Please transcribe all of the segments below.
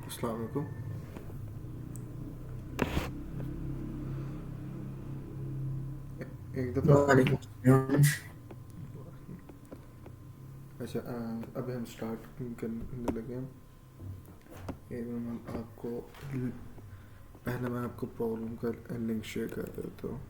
अस्सलाम वालेकुम। एक दफ़ा वालेकुम सलाम। अच्छा, अभी हम स्टार्ट करने लगे हैं। एक मिनट, मैं आपको पहले मैं आपको प्रॉब्लम का लिंक शेयर कर देता हूँ।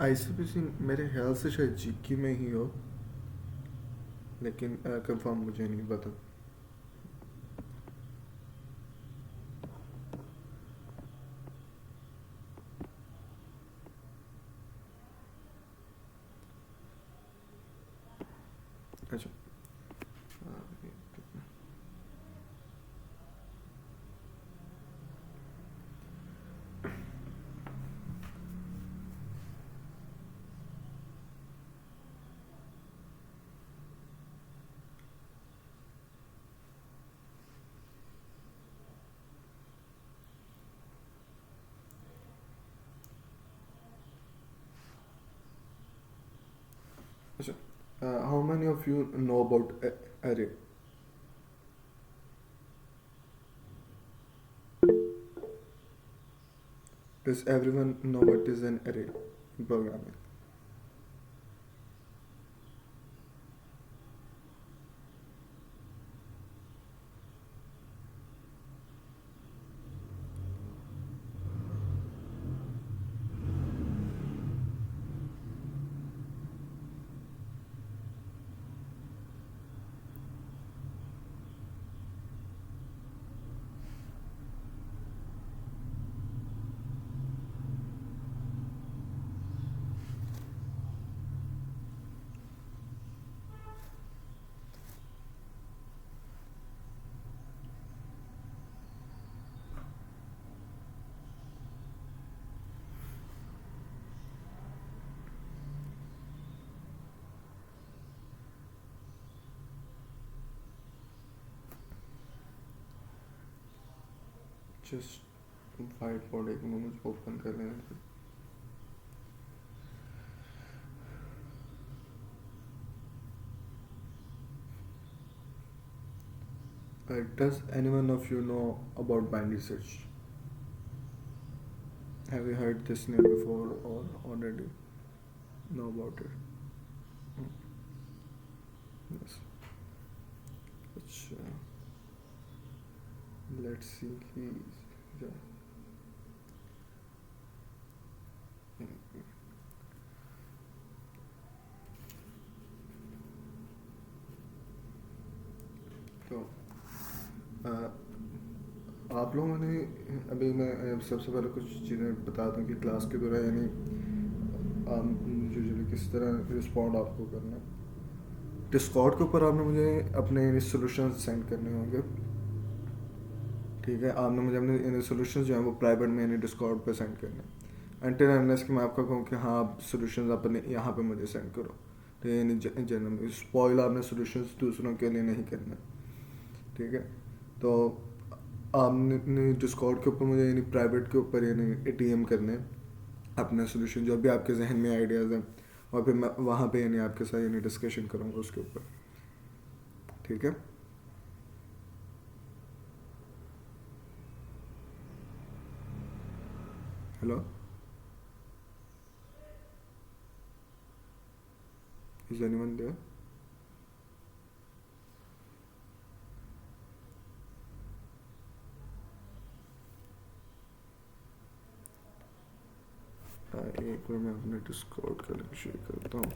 आईसीपीसी मेरे ख्याल से शायद जीके में ही हो, लेकिन कंफर्म मुझे नहीं पता। अच्छा, अच्छा, how many of you know about अरे? Does everyone know what is an array in programming? Just white board एक मिनट मुझे ओपन कर लेने दो। Does anyone of you know about binary search? Have you heard this name before or already know about it? Yes. अच्छा, let's see. Yeah. तो आप लोगों ने अभी मैं सबसे पहले कुछ चीज़ें बता दूं कि क्लास के दौरान यानी यूजुअली किस तरह रिस्पॉन्ड आपको करना है। डिस्कॉर्ड के ऊपर आपने मुझे अपने सोल्यूशन सेंड करने होंगे। ठीक है, आपने मुझे अपने सोल्यूशन जो हैं वो प्राइवेट में यानी डिस्कॉर्ड पे सेंड करने हैं। अनटिल अनलेस कि मैं आपको कहूँ कि हाँ आप सोल्यूशन अपने यहाँ पे मुझे सेंड करो। ठीक है, यानी जनरल स्पॉइल आपने सोल्यूशन दूसरों के लिए नहीं करना। ठीक है, तो आपने डिस्कॉर्ड के ऊपर मुझे यानी प्राइवेट के ऊपर यानी डीएम करने हैं अपने सोल्यूशन जो भी आपके जहन में आइडियाज़ हैं, और फिर मैं वहाँ पे यानी आपके साथ यानी डिस्कशन करूँगा उसके ऊपर। ठीक है, हेलो, इज एनीवन देयर? एक बार मैं अपने डिस्कॉर्ड का लिंक शेयर करता हूँ।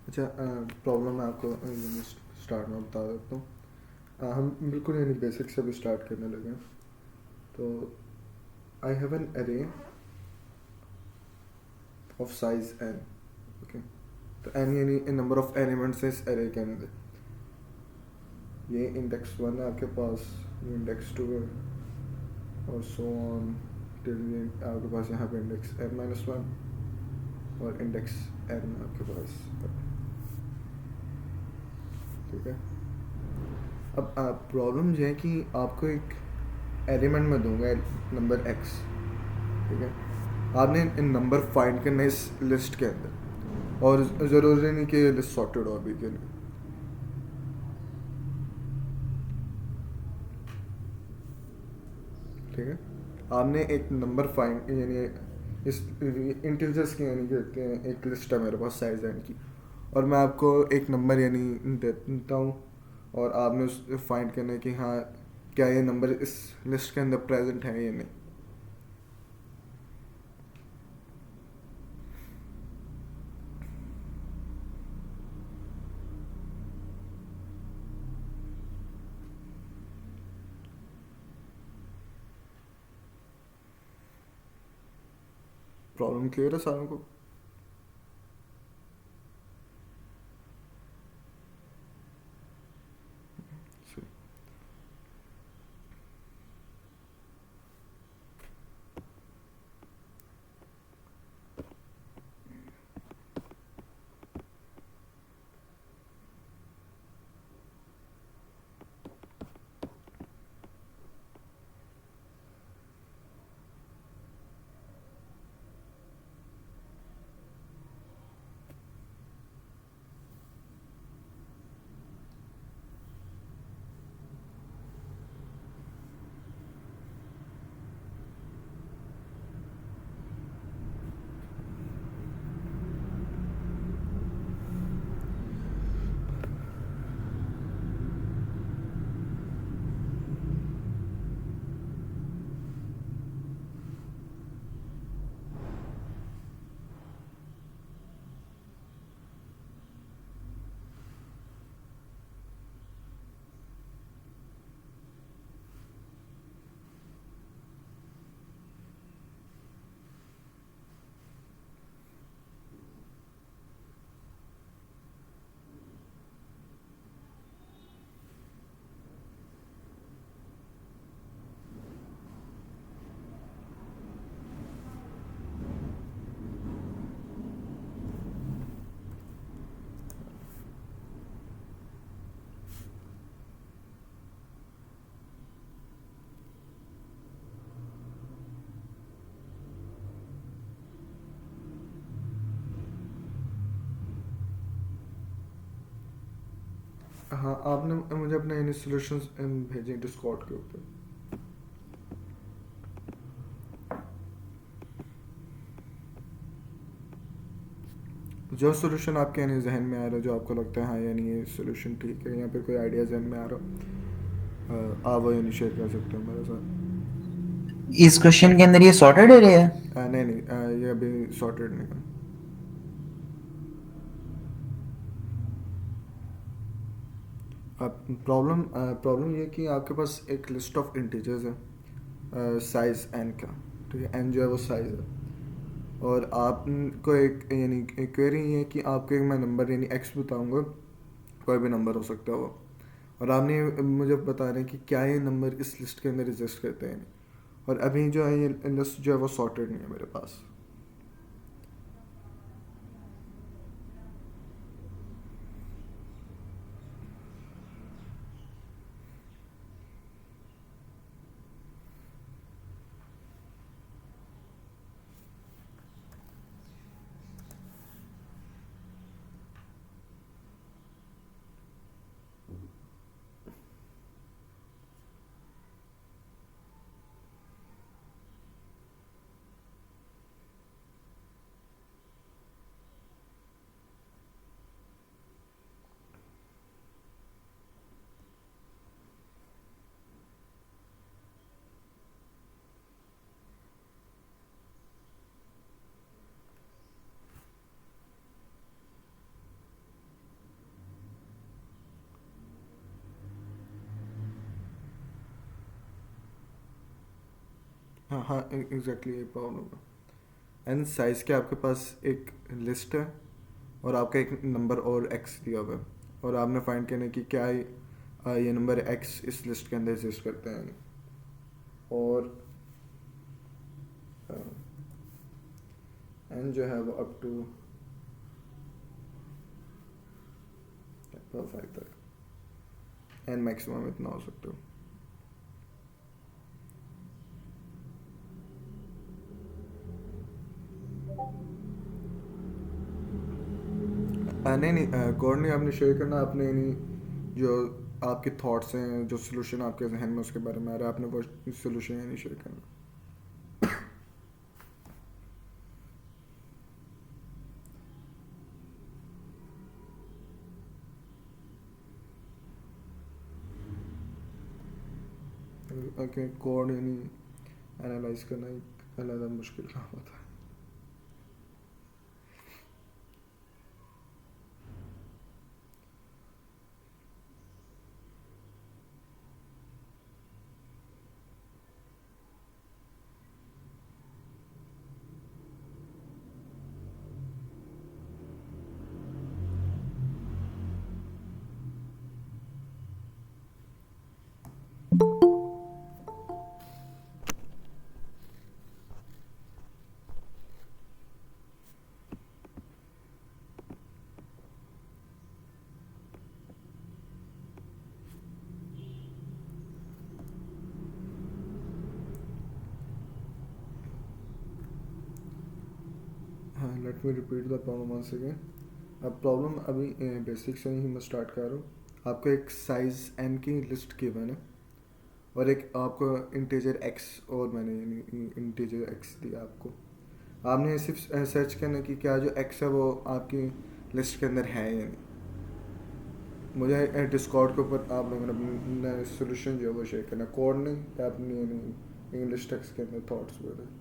अच्छा, प्रॉब्लम मैं आपको स्टार्ट में बता देता हूँ। हम बिल्कुल यानी बेसिक से भी स्टार्ट करने लगे हैं। तो आई हैव एन अरे ऑफ साइज n, ओके। तो n यानी नंबर ऑफ एलिमेंट्स है इस अरे के अंदर। ये इंडेक्स 1 है आपके पास, ये इंडेक्स 2 है, और सो ऑन टिल ये आपके पास यहाँ पे इंडेक्स n-1 और इंडेक्स n आपके पास, ठीक है। अब प्रॉब्लम ये है कि आपको एक एलिमेंट में दूंगा नंबर x, ठीक है। आपने इन नंबर फाइंड करना है इस लिस्ट के अंदर, और ज़रूरी नहीं कि ये लिस्ट सॉर्टेड हो अभी के लिए, ठीक है। आपने एक नंबर फाइंड यानी इस इंटीजर्स की यानी कहते हैं एक लिस्ट है मेरे पास साइज एंड की, और मैं आपको एक नंबर यानी देता हूँ, और आपने उस फाइंड करना है कि हाँ क्या ये नंबर इस लिस्ट के अंदर प्रेजेंट है या नहीं। प्रॉब्लम क्लियर है सारों को? हाँ, आपने मुझे अपने यानी सॉल्यूशंस भेजे डिस्कॉर्ड के ऊपर। जो सॉल्यूशन आपके यानी जहन में आ रहा है, जो आपको लगता है हाँ यानी ये सॉल्यूशन ठीक है, या फिर कोई आइडिया जहन में आ रहा हो, आप वो यानी शेयर कर सकते हो मेरे साथ। इस क्वेश्चन के अंदर ये सॉर्टेड एरे है? नहीं नहीं, ये अभी सॉर्टेड नहीं है। अब प्रॉब्लम ये है कि आपके पास एक लिस्ट ऑफ इंटीजर्स है साइज n का, ठीक है। n जो है वो साइज है, और आपको एक यानी एक क्वेरी है कि आपको एक मैं नंबर यानी x बताऊंगा, कोई भी नंबर हो सकता है वो, और आपने मुझे बता रहे हैं कि क्या ये नंबर इस लिस्ट के अंदर एग्जिस्ट करते हैं, और अभी जो है ये लिस्ट जो है वो सॉर्टेड नहीं है मेरे पास। हाँ हाँ, एग्जैक्टली ये प्रॉब्लम है। एंड साइज़ के आपके पास एक लिस्ट है और आपका एक नंबर और एक्स दिया हुआ है, और आपने फाइंड करना है कि क्या ये नंबर एक्स इस लिस्ट के अंदर एग्जिस्ट करते हैं। और एंड जो है वो अप टू परफेक्ट तक, एंड मैक्सिमम इतना हो सकता है। नहीं नहीं, कोड नहीं आपने शेयर करना, आपने नहीं जो आपके थॉट्स हैं, जो सोल्यूशन आपके जहन में उसके बारे में आ रहा है, आपने वो सोल्यूशन नहीं शेयर करना। ओके, कोड यानी एनालाइज करना एक अलग मुश्किल काम होता है। हाँ, let me repeat the problem once again. अब प्रॉब्लम अभी बेसिक से ही मैं स्टार्ट कर रहा हूँ। आपको एक साइज एन की लिस्ट गिवन है और एक आपको इंटीजर एक्स, और मैंने इंटीजर एक्स दिया आपको। आपने सिर्फ सर्च करना कि क्या जो एक्स है वो आपकी लिस्ट के अंदर है या नहीं। मुझे डिस्कॉर्ड के ऊपर आप लोगों ने अपना सोल्यूशन जो है वो शेयर करना, कोड नहीं, अपनी इंग्लिश टेक्स्ट के अंदर थॉट्स बोले।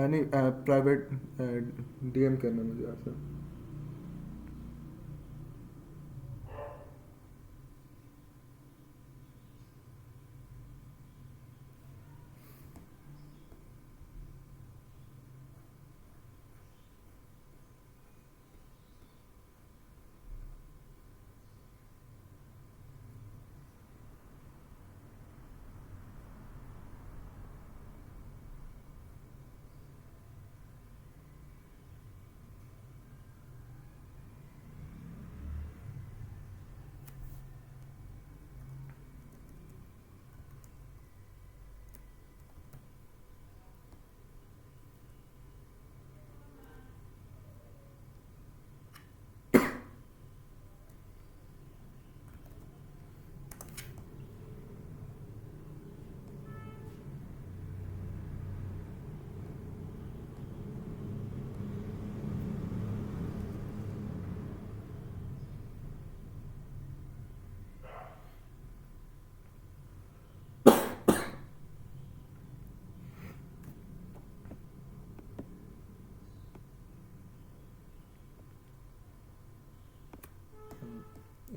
नहीं, प्राइवेट डीएम करना मुझे आपसे।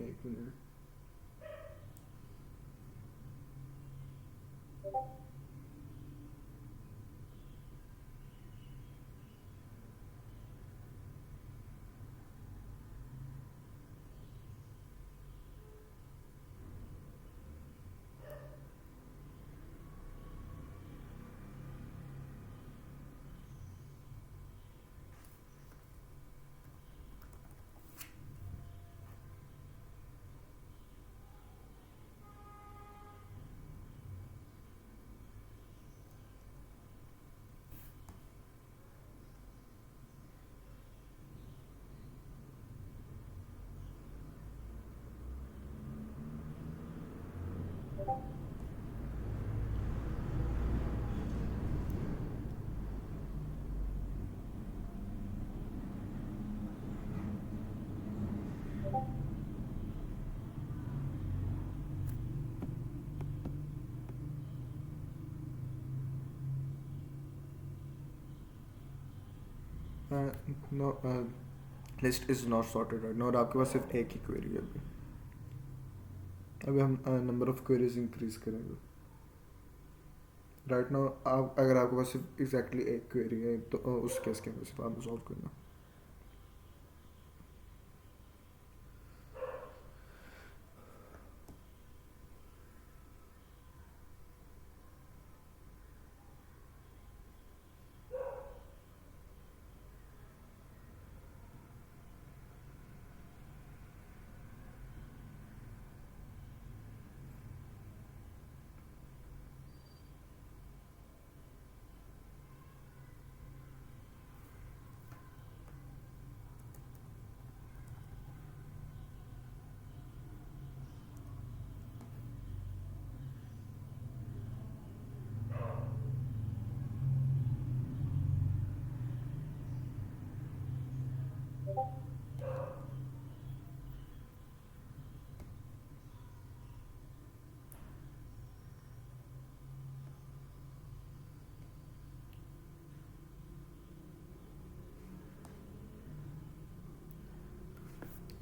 एक minute. No, list is not sorted right now, और आपके पास सिर्फ एक ही क्वेरी है अभी हम नंबर ऑफ क्वेरीज इंक्रीज करेंगे राइट नाउ। आप अगर आपके पास सिर्फ एग्जैक्टली एक क्वेरी है तो उस केस के अंदर सिर्फ आप सॉल्व करना।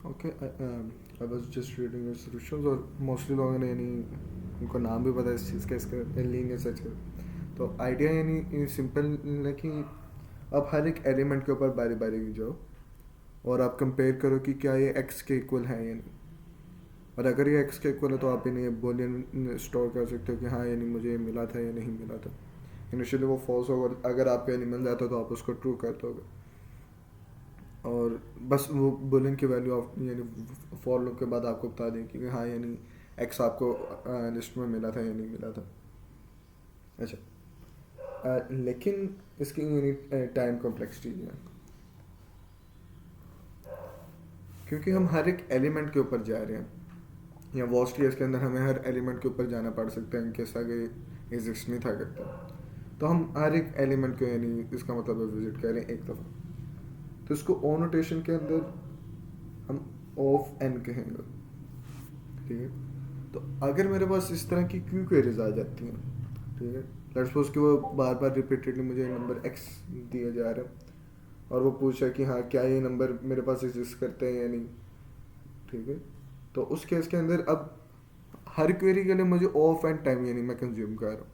Okay I was just reading your solutions, और मोस्टली लोगों ने यानी उनको नाम भी पता है इस चीज़ का, इसका लीनियर सर्च का। तो आइडिया यानी सिंपल है कि आप हर एक एलिमेंट के ऊपर बारी बारी जाओ और आप कंपेयर करो कि क्या ये एक्स के इक्वल है या नहीं, और अगर ये एक्स के इक्वल है तो आप इन्हें बोलियन स्टोर कर सकते हो कि हाँ यानी मुझे ये मिला था या नहीं मिला था। इनिशियली वो फॉल्स होगा, अगर आपको यानी मिल जाता तो आप उसको ट्रू कर दोगे, और बस वो बुलियन की वैल्यू ऑफ यानी फॉर लूप के बाद आपको बता दें कि हाँ यानी एक्स आपको लिस्ट में मिला था या नहीं मिला था। अच्छा लेकिन इसकी यानी टाइम कॉम्प्लेक्सिटी है, क्योंकि हम हर एक एलिमेंट के ऊपर जा रहे हैं, या वर्स्ट केस के अंदर हमें हर एलिमेंट के ऊपर जाना पड़ सकता है इनकेस अगर एग्जिस्ट नहीं था करता, तो हम हर एक एलिमेंट को यानी इसका मतलब विजिट करें एक दफ़ा, तो इसको ओ नोटेशन के अंदर हम ऑफ एन कहेंगे। ठीक है, तो अगर मेरे पास इस तरह की क्यू क्वेरीज आ जाती हैं, ठीक है, लेट्स सपोज कि वो बार बार रिपीटेडली मुझे नंबर एक्स दिया जा रहा है और वो पूछा कि हाँ क्या ये नंबर मेरे पास एग्जिस्ट करते हैं या नहीं, ठीक है, तो उस केस के अंदर अब हर क्वेरी के लिए मुझे ऑफ एंड टाइम यानी मैं कंज्यूम कर रहा हूँ,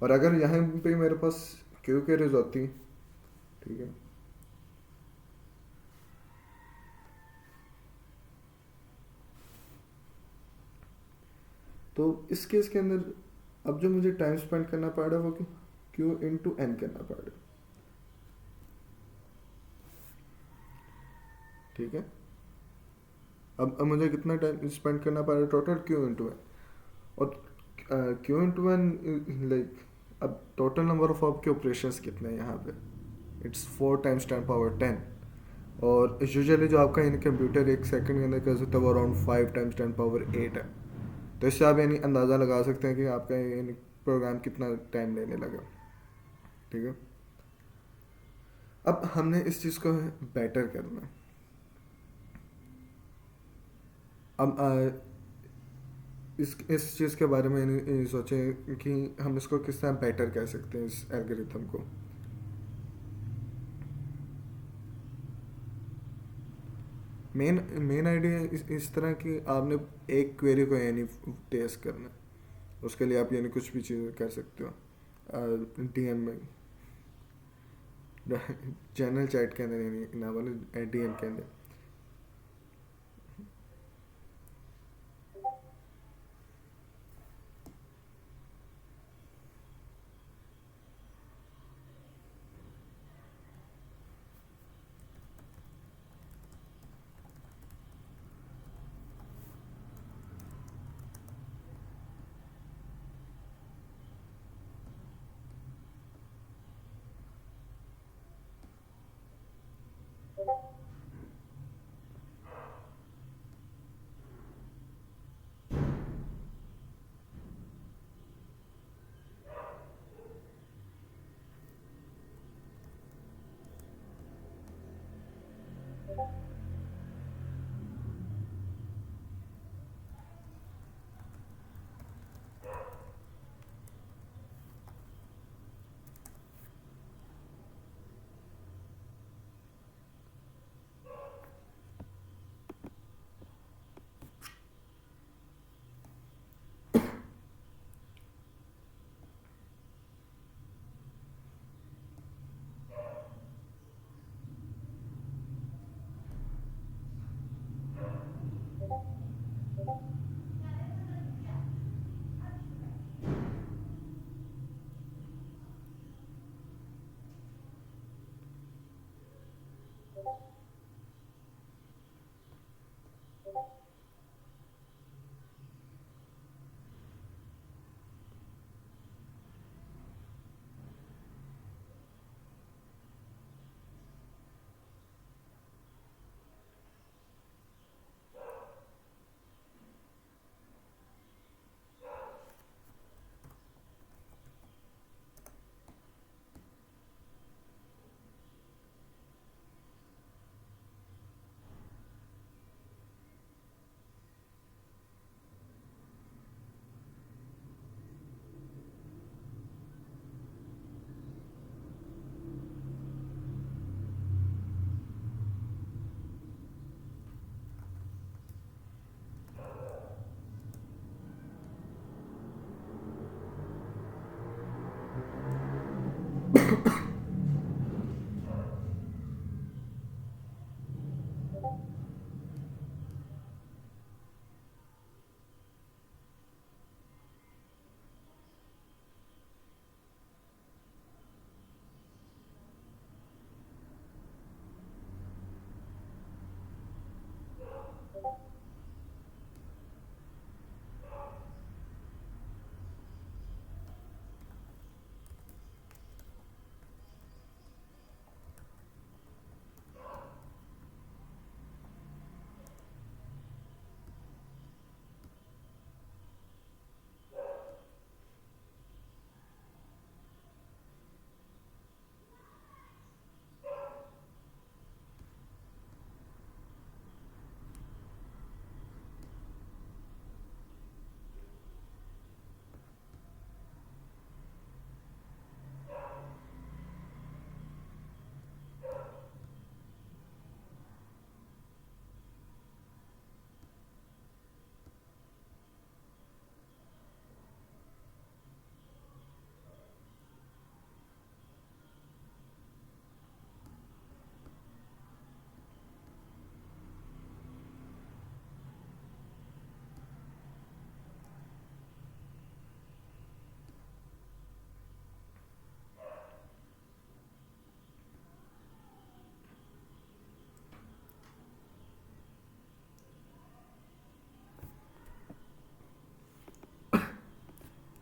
और अगर यहाँ पे मेरे पास क्यू क्वेरीज होती, ठीक है, तो इस केस के अंदर अब जो मुझे टाइम स्पेंड करना पड़ रहा है वो क्यू इंटू एन करना पड़ रहा है। ठीक है, अब मुझे कितना टाइम स्पेंड करना पड़ रहा है टोटल क्यू इंटू एन, और क्यू इंटू एन लाइक अब टोटल नंबर ऑफ आपके ऑपरेशंस कितने हैं यहाँ पे, इट्स 4 टाइम्स 10 पावर 10, और यूजुअली जो आपका यानी कंप्यूटर एक सेकंड के अंदर कर सकता है वो अराउंड 5 टाइम्स 10 पावर 8 है। तो इससे आप यानी अंदाज़ा लगा सकते हैं कि आपका यानी प्रोग्राम कितना टाइम लेने लगा। ठीक है, अब हमने इस चीज़ को बेटर करना है। अब इस चीज़ के बारे में सोचें कि हम इसको किस तरह बेटर कर सकते हैं इस एल्गोरिथम को। मेन मेन आइडिया इस तरह कि आपने एक क्वेरी को यानी टेस्ट करना है, उसके लिए आप यानी कुछ भी चीज़ कर सकते हो डीएम में, जनरल चैट के अंदर यानी ना बोले डीएम के अंदर।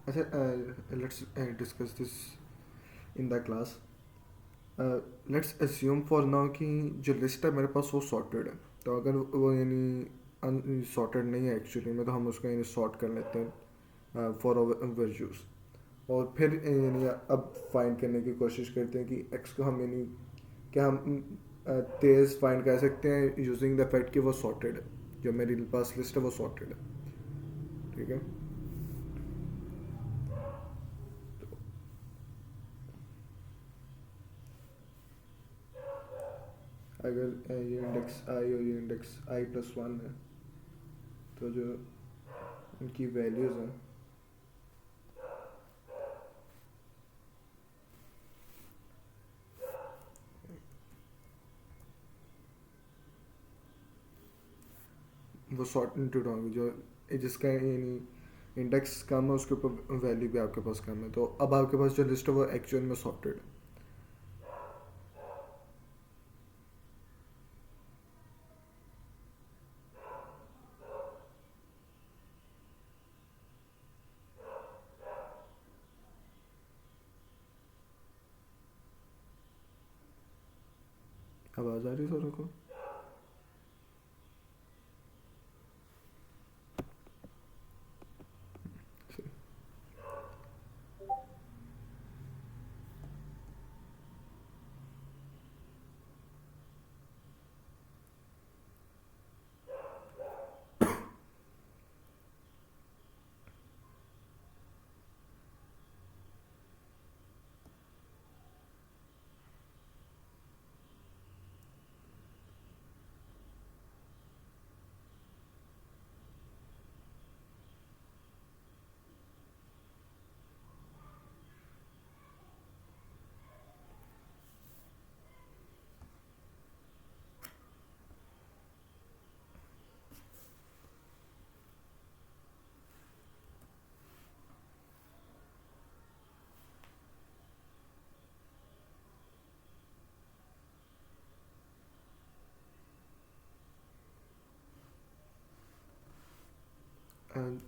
अच्छा, let's discuss this in the class. Let's assume for now कि जो लिस्ट है मेरे पास वो सॉर्टेड है. तो अगर वो यानी सॉर्टेड नहीं है एक्चुअली में, तो हम उसको यानी सॉर्ट कर लेते हैं फॉर वर्च्यूज. और फिर यानी अब फाइंड करने की कोशिश करते हैं कि एक्स को हम यानी क्या हम तेज़ फाइंड कर सकते हैं यूजिंग द फैक्ट कि वो सॉर्टेड है. जो मेरे पास लिस्ट है वो सॉर्टेड है. ठीक है. अगर ये इंडेक्स आई और ये इंडेक्स आई प्लस वन है, तो जो इनकी वैल्यूज़ हैं वो सॉर्ट इंटूड होंगे. जो जिसका यानी इंडेक्स कम है उसके ऊपर वैल्यू भी आपके पास कम है. तो अब आपके पास जो लिस्ट है वो एक्चुअल में सॉर्टेड है. आवाज़ आ रही है सर को?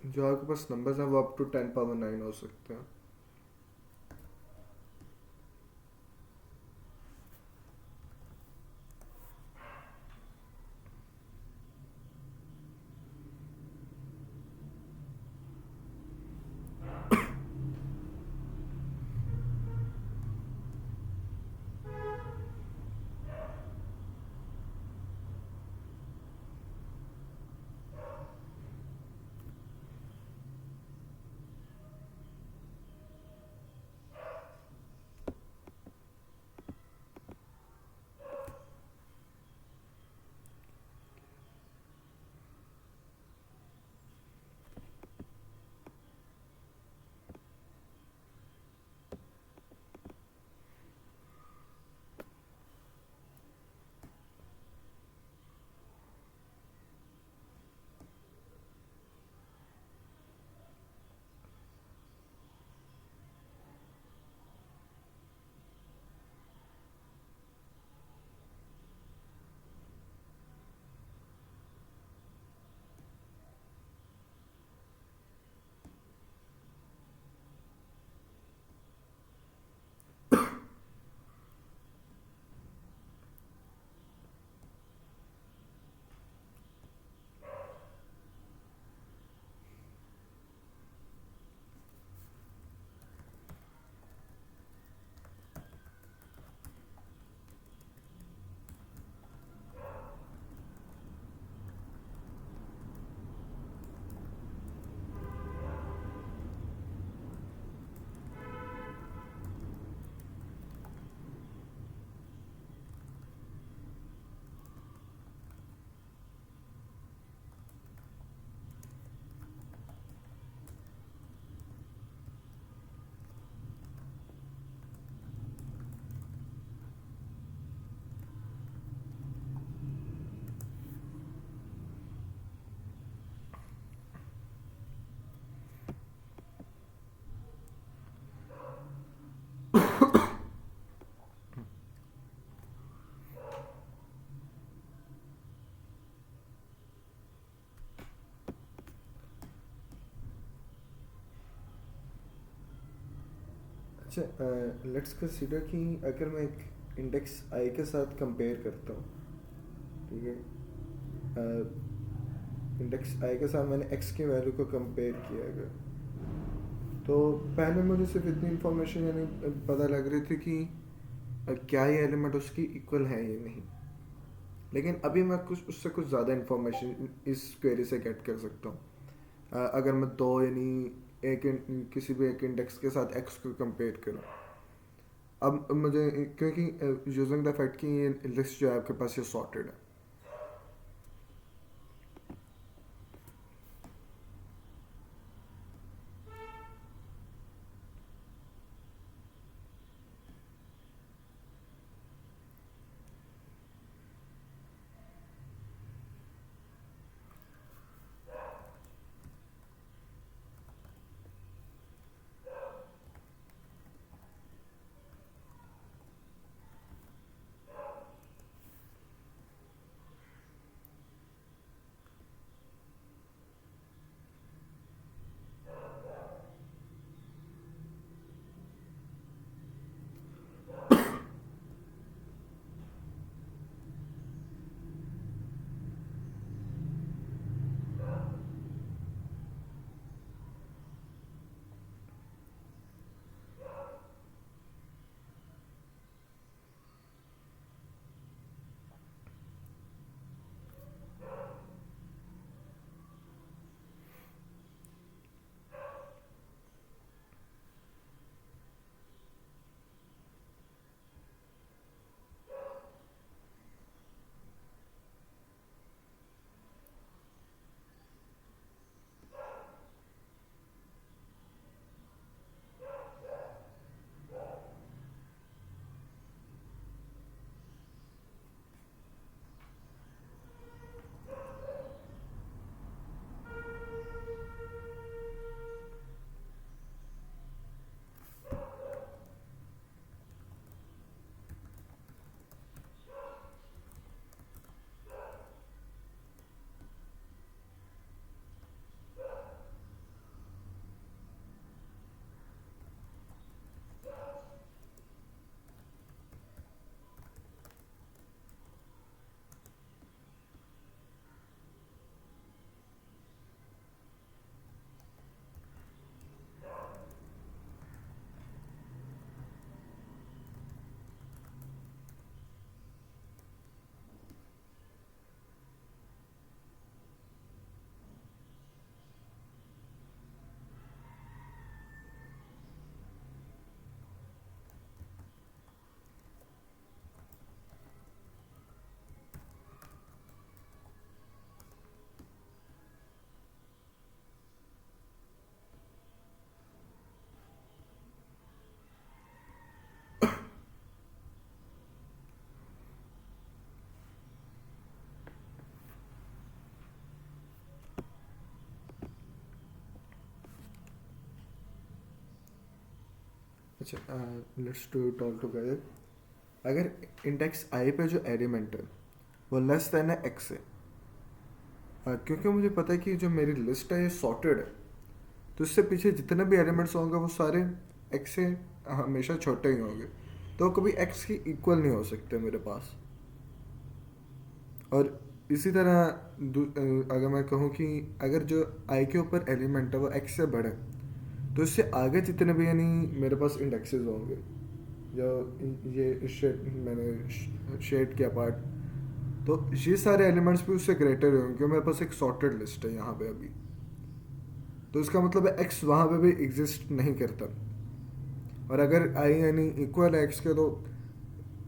जो आपके पास नंबर्स हैं वो अप टू 10 पावर 9 हो सकते हैं. अच्छा, लेट्स कंसीडर कि अगर मैं एक इंडेक्स आई के साथ कंपेयर करता हूँ, ठीक है, इंडेक्स आई के साथ मैंने एक्स की वैल्यू को कंपेयर किया अगर, तो पहले मुझे सिर्फ इतनी इन्फॉर्मेशन यानी पता लग रही थी कि क्या ये एलिमेंट उसकी इक्वल है या नहीं. लेकिन अभी मैं कुछ उससे कुछ ज़्यादा इन्फॉर्मेशन इस क्वेरी से गेट कर सकता हूँ. अगर मैं दो यानी किसी भी एक इंडेक्स के साथ एक्स को कंपेयर करूँ, अब मुझे क्योंकि यूजिंग द फैक्ट कि ये लिस्ट जो है आपके पास ये सॉर्टेड है. अच्छा, लेट्स टू टॉक टुगेदर। अगर इंडेक्स आई पे जो एलिमेंट है वो लेस देन है एक्स से, क्योंकि मुझे पता है कि जो मेरी लिस्ट है ये सॉर्टेड है, तो इससे पीछे जितने भी एलिमेंट्स होंगे वो सारे एक्स से हमेशा छोटे ही होंगे, तो कभी एक्स की इक्वल नहीं हो सकते मेरे पास। और इसी तरह अगर मैं कहूँ कि अगर जो आई के ऊपर एलिमेंट है वो एक्स से बढ़े, तो इससे आगे जितने भी यानी मेरे पास इंडेक्सेस होंगे, जो ये शेड मैंने शेड किया पार्ट, तो ये सारे एलिमेंट्स भी उससे ग्रेटर होंगे क्योंकि मेरे पास एक सॉर्टेड लिस्ट है यहाँ पे अभी। तो इसका मतलब है एक्स वहाँ पे भी एग्जिस्ट नहीं करता। और अगर आई यानी इक्वल है एक्स के, तो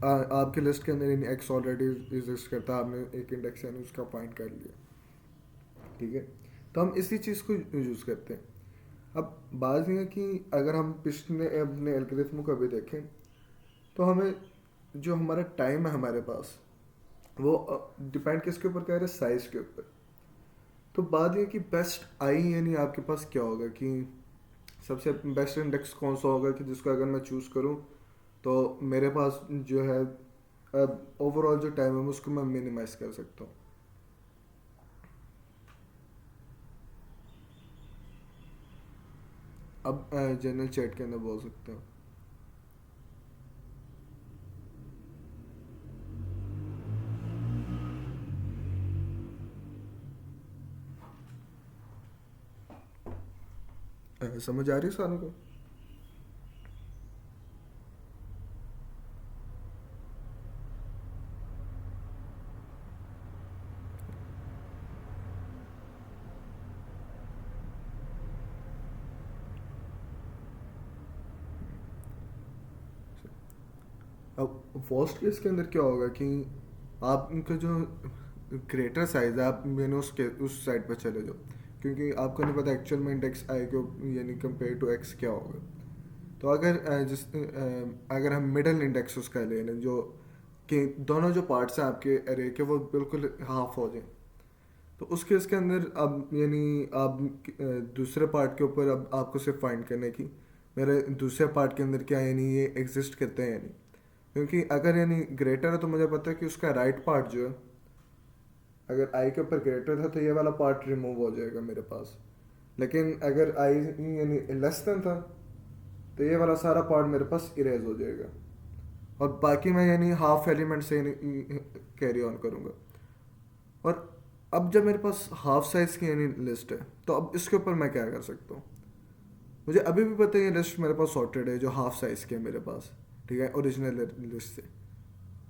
आपके लिस्ट के अंदर यानी एक्स ऑलरेडी एग्जिस्ट करता है, आपने एक इंडेक्स यानी उसका पॉइंट कर लिया। ठीक है, तो हम इसी चीज़ को यूज़ करते हैं। अब बात यह है कि अगर हम पिछले अपने एल्गोरिथम को अभी देखें, तो हमें जो हमारा टाइम है हमारे पास, वो डिपेंड किसके ऊपर कर रहा है, साइज के ऊपर। तो बात ये कि बेस्ट आई यानी आपके पास क्या होगा कि सबसे बेस्ट इंडेक्स कौन सा होगा कि जिसको अगर मैं चूज़ करूँ तो मेरे पास जो है ओवरऑल जो टाइम है उसको मैं मिनिमाइज कर सकता हूँ। अब जनरल चैट के अंदर बोल सकते हो। समझ आ रही है सारों को? अब वर्स्ट केस के अंदर क्या होगा कि आपका जो ग्रेटर साइज है आप मैंने उसके उस साइड पर चले जाओ, क्योंकि आपको नहीं पता एक्चुअल में इंडेक्स आई को यानी कंपेयर टू एक्स क्या होगा। तो अगर अगर हम मिडल इंडेक्स उसका ले लें, जो कि दोनों जो पार्ट्स हैं आपके अरे के वो बिल्कुल हाफ हो जाए, तो उस केस के अंदर अब यानी आप दूसरे पार्ट के ऊपर अब आपको सिर्फ फाइंड करना है कि मेरे दूसरे पार्ट के अंदर क्या यानी ये एग्जिस्ट करते हैं यानी, क्योंकि अगर यानी ग्रेटर है तो मुझे पता है कि उसका राइट पार्ट जो है, अगर आई के ऊपर ग्रेटर था तो ये वाला पार्ट रिमूव हो जाएगा मेरे पास। लेकिन अगर आई यानी लेस देन था तो ये वाला सारा पार्ट मेरे पास इरेज हो जाएगा, और बाकी मैं यानी हाफ एलिमेंट से यानी कैरी ऑन करूँगा। और अब जब मेरे पास हाफ साइज की यानी लिस्ट है, तो अब इसके ऊपर मैं क्या कर सकता हूँ? मुझे अभी भी पता है ये लिस्ट मेरे पास सॉर्टेड है जो हाफ साइज की है मेरे पास, ठीक है, ओरिजिनल लिस्ट से।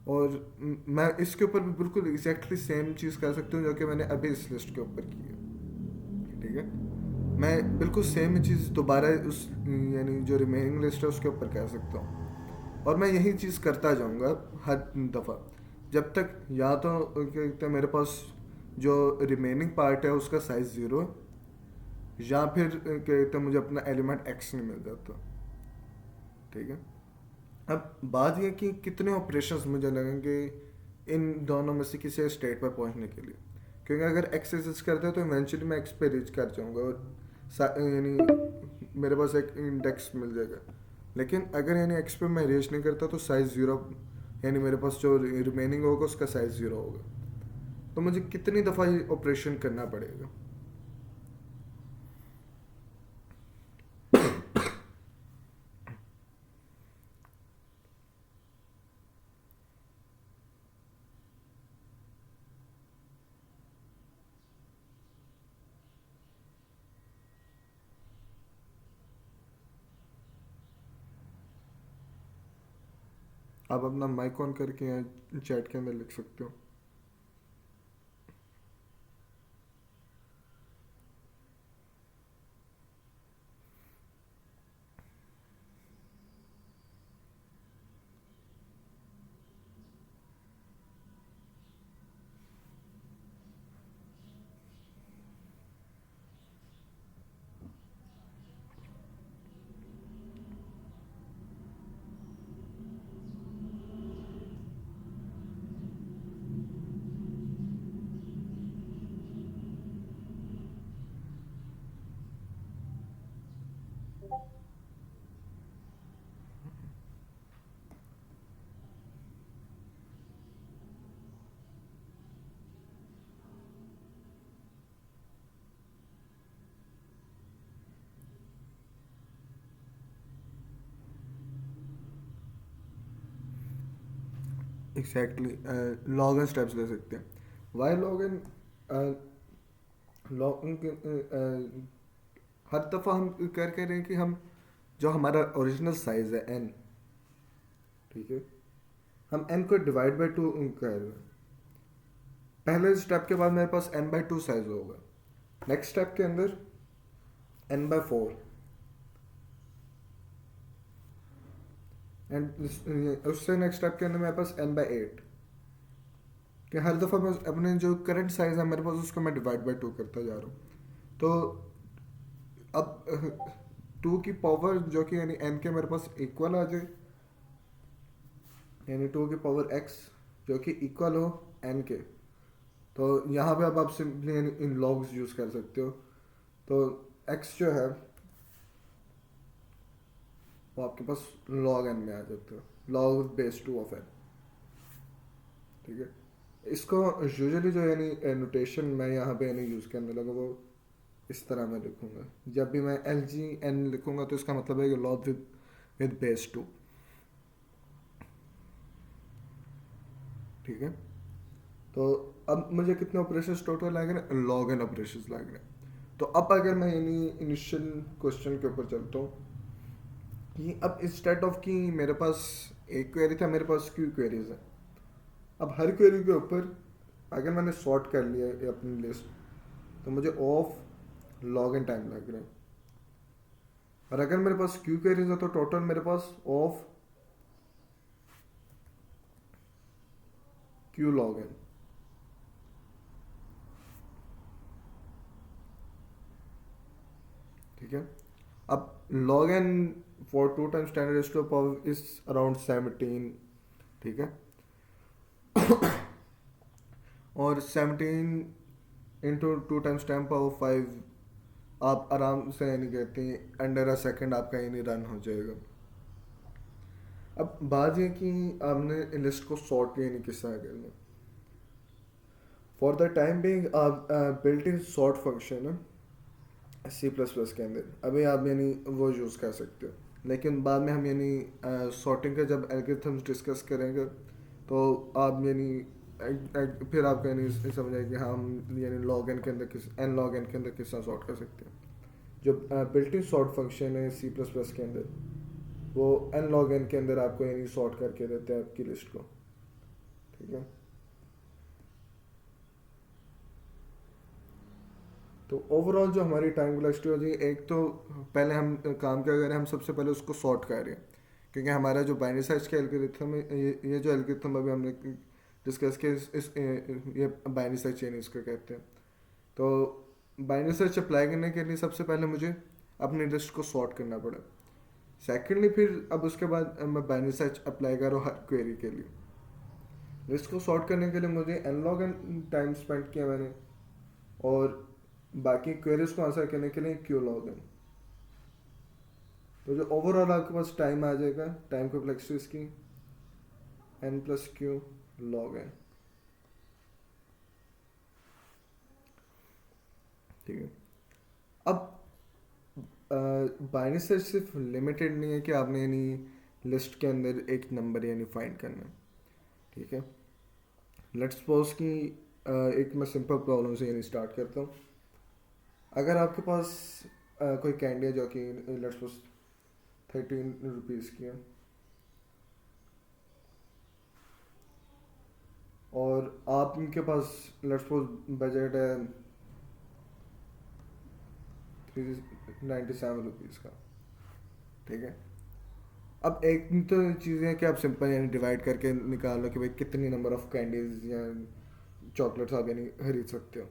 और मैं इसके ऊपर भी बिल्कुल एग्जैक्टली सेम चीज़ कर सकता हूँ जो कि मैंने अभी इस लिस्ट के ऊपर की है। ठीक है, मैं बिल्कुल सेम चीज़ दोबारा उस यानी जो रिमेनिंग लिस्ट है उसके ऊपर कर सकता हूँ, और मैं यही चीज़ करता जाऊँगा हर दफ़ा, जब तक या तो क्या कहते हैं मेरे पास जो रिमेनिंग पार्ट है उसका साइज़ ज़ीरो, या फिर क्या कहते हैं मुझे अपना एलिमेंट एक्स नहीं मिल जाता। ठीक है, अब बात यह कि कितने ऑपरेशंस मुझे लगेंगे इन दोनों में से किसी स्टेट पर पहुंचने के लिए, क्योंकि अगर एक्स एग्जिस्ट करते हैं तो इवेंचुअली मैं एक्स पे रीच कर जाऊंगा और यानी मेरे पास एक इंडेक्स मिल जाएगा। लेकिन अगर यानी एक्स पे मैं रीच नहीं करता तो साइज ज़ीरो, यानी मेरे पास जो रिमेनिंग होगा उसका साइज ज़ीरो होगा। तो मुझे कितनी दफ़ा ये ऑपरेशन करना पड़ेगा? आप अपना माइक ऑन करके यहाँ चैट के अंदर लिख सकते हो। एग्जैक्टली लॉग इन स्टेप्स ले सकते हैं. Why log in? Log in हर दफ़ा हम कर रहे हैं कि हम जो हमारा ओरिजिनल साइज़ है n, ठीक है, हम n को डिवाइड बाई 2 कर रहे हैं. पहले स्टेप के बाद मेरे पास n/2 साइज होगा. नेक्स्ट स्टेप के अंदर n/4 एंड उससे नेक्स्ट स्टेप के अंदर मेरे पास n/8. कि हर दफ़ा मैं अपने जो करंट साइज है मेरे पास उसको मैं डिवाइड बाई 2 करता जा रहा हूँ. तो अब 2 की पावर जो कि यानी n के मेरे पास इक्वल आ जाए, यानी 2 की पावर x जो कि इक्वल हो n के. तो यहाँ पे अब आप सिंपली इन लॉग्स यूज़ कर सकते हो. तो x जो है वो आपके पास log n में आ जाता है, log बेस 2 ऑफ n. ठीक है, इसको यूजुअली जो यानी नोटेशन मैं यहाँ पे यानी यूज़ करने लगा वो इस तरह मैं लिखूँगा. जब भी मैं LGN लिखूँगा तो इसका मतलब है कि log विद बेस 2. ठीक है, तो अब मुझे कितने ऑपरेशन टोटल लग रहे हैं? लॉग एन ऑपरेशन लग रहे हैं. तो अब अगर मैं यानी इनिशियल क्वेश्चन के ऊपर चलता हूँ कि अब इंस्टेड ऑफ कि मेरे पास एक क्वेरी था, मेरे पास क्यू क्वेरीज है. अब हर क्वेरी के ऊपर अगर मैंने सॉर्ट कर लिया है अपनी लिस्ट तो मुझे ऑफ लॉग एन टाइम लग रहा है. और अगर मेरे पास क्यू क्वेरीज है तो टोटल मेरे पास ऑफ क्यू लॉग एन. ठीक है, अब log n for 2 times 10 raised to the power is around 17. ठीक है, और 17 इंटू 2 टाइम्स 10 पावर 5 आप आराम से यानी कहते हैं अंडर अ सेकेंड आपका यानी रन हो जाएगा. अब बात ये कि आपने लिस्ट को सॉर्ट यानी किस तरह करना. फॉर द टाइम बिंग आप बिल्ट इन सॉर्ट फंक्शन है C++ के अंदर. अभी आप यानी वो यूज़ कर सकते हो, लेकिन बाद में हम यानी सॉर्टिंग का जब एल्गोरिथम्स डिस्कस करेंगे तो आप यानी फिर आप यानी समझ आएगी हाँ हम यानी लॉग एन के अंदर n लॉग एन के अंदर किस तरह सॉर्ट कर सकते हैं. जो बिल्ट इन सॉर्ट फंक्शन है C++ के अंदर वो n लॉग एन के अंदर आपको यानी सॉर्ट करके देते हैं आपकी लिस्ट को. ठीक है, तो ओवरऑल जो हमारी टाइम वेलोसिटी हो जाएगी, एक तो पहले हम काम क्या करें, हम सबसे पहले उसको सॉर्ट कर रहे हैं. क्योंकि हमारा जो बाइनरी सर्च का एल्गोरिथम है ये जो एल्गोरिथम अभी हमने डिस्कस किया ये बाइनरी सर्च यानी इसको कहते हैं. तो बाइनरी सर्च अप्लाई करने के लिए सबसे पहले मुझे अपनी लिस्ट को सॉर्ट करना पड़ा. सेकेंडली फिर अब उसके बाद मैं बाइनरी सर्च अप्लाई कर रहा हूँ हर क्वेरी के लिए. लिस्ट को सॉर्ट करने के लिए मुझे n log n time spend किया मैंने, और बाकी क्वेरीज को आंसर करने के लिए क्यू लॉग एन. तो जो ओवरऑल आपके पास टाइम आ जाएगा, टाइम कॉम्प्लेक्सिटी इसकी n plus q log n. ठीक है, अब बाइनरी सर्च सिर्फ लिमिटेड नहीं है कि आपने यानी लिस्ट के अंदर एक नंबर यानी फाइंड करना है. ठीक है, लेट्स सपोज कि एक मैं सिंपल प्रॉब्लम से यानी स्टार्ट करता हूँ. अगर आपके पास कोई कैंडी है जो कि लेट्स सपोज 13 रुपीज़ की है, और आपके पास लेट्स सपोज बजट है 397 रुपीज़ का. ठीक है, अब एक तो चीज़ें हैं कि आप सिंपल यानी डिवाइड करके निकाल लो कि भाई कितनी नंबर ऑफ कैंडीज या चॉकलेट्स आप यानी खरीद सकते हो.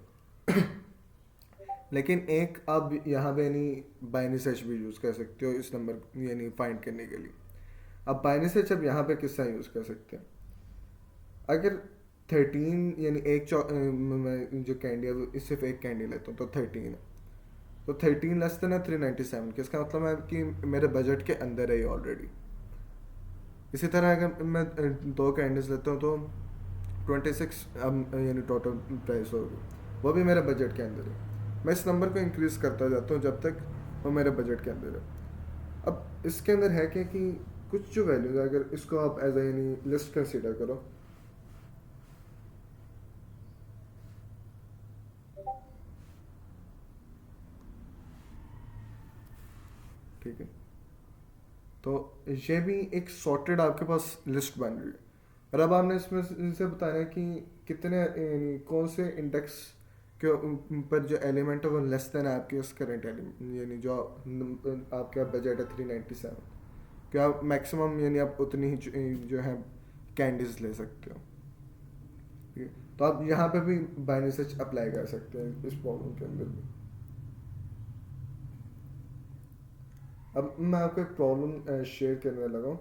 लेकिन एक आप यहाँ पे यानी बाइनरी सर्च भी यूज़ कर सकते हो इस नंबर यानी फाइंड करने के लिए. अब बाइनरी सर्च अब यहाँ पे किस तरह यूज़ कर सकते हैं. अगर 13 यानी एक मैं जो कैंडी है वो सिर्फ एक कैंडी लेता हूँ तो 13 है, तो 13 लेस देन है 397 के. इसका मतलब है कि मेरे बजट के अंदर है ये ऑलरेडी. इसी तरह अगर मैं 2 कैंडीज लेता हूँ तो 26 अब यानी टोटल प्राइस होगी, वो भी मेरे बजट के अंदर है. मैं इस नंबर को इंक्रीज करता जाता हूँ जब तक वो मेरे बजट के अंदर है. अब इसके अंदर है क्या कि कुछ जो वैल्यूज है अगर इसको आप एज ए यानी लिस्ट कंसीडर करो ठीक है, तो ये भी एक सॉर्टेड आपके पास लिस्ट बन रही है। और अब आपने इसमें से बताना है कि कितने यानी कौन से इंडेक्स के ऊपर जो एलिमेंट है वो लेस देन है आपके उस करंट एलिमेंट, यानी जो आपका बजट है 397, क्या आप मैक्सिमम यानी आप उतनी ही जो है कैंडीज ले सकते हो। ठीक है, तो आप यहाँ पे भी बाइनरी सर्च अप्लाई कर सकते हैं इस प्रॉब्लम के अंदर भी। अब मैं आपको एक प्रॉब्लम शेयर करने लगा हूँ।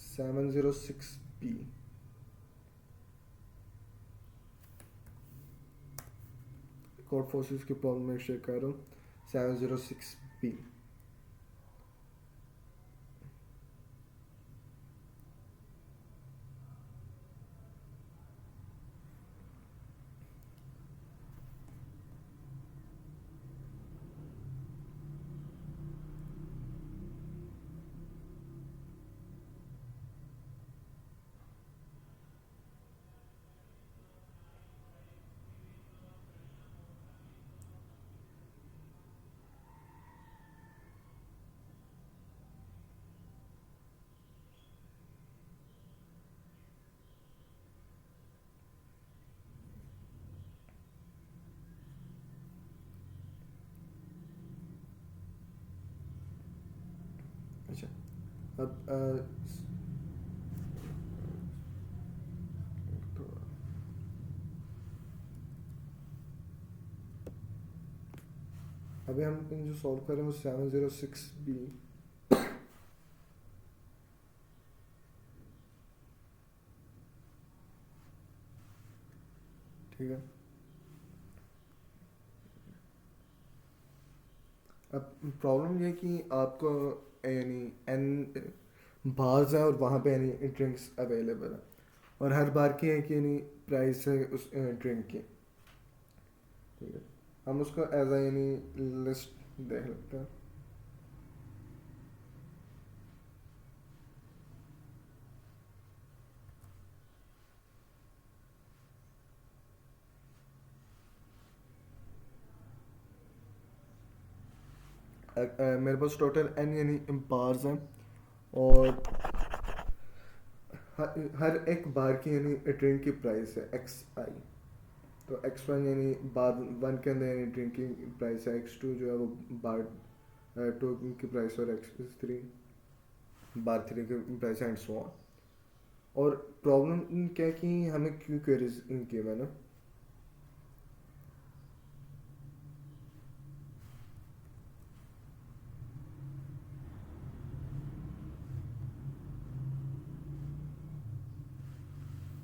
706B, कोड फोर्सेस की प्रॉब्लम में शेयर कर रहा हूँ। 706B, अच्छा, अब तो अभी हम जो सॉल्व कर रहे हैं वो 706B, ठीक है। अब प्रॉब्लम ये है कि आपको यानी एन बार्स हैं और वहाँ पे यानी ड्रिंक्स अवेलेबल है, और हर बार की है कि यानी प्राइस है उस ड्रिंक की। ठीक है, हम उसको एज आ यानी लिस्ट देख लेते हैं। मेरे पास टोटल एन यानी बार्स हैं, और हर एक बार की यानी ड्रिंक की प्राइस है XI। तो X1 यानी बार वन के अंदर यानी ड्रिंक की प्राइस है, X2 जो है वो बार टू की प्राइस, और X3 बार थ्री की प्राइस, एंड सो ऑन। और प्रॉब्लम क्या है कि हमें क्यों क्वेरीज की मैंने,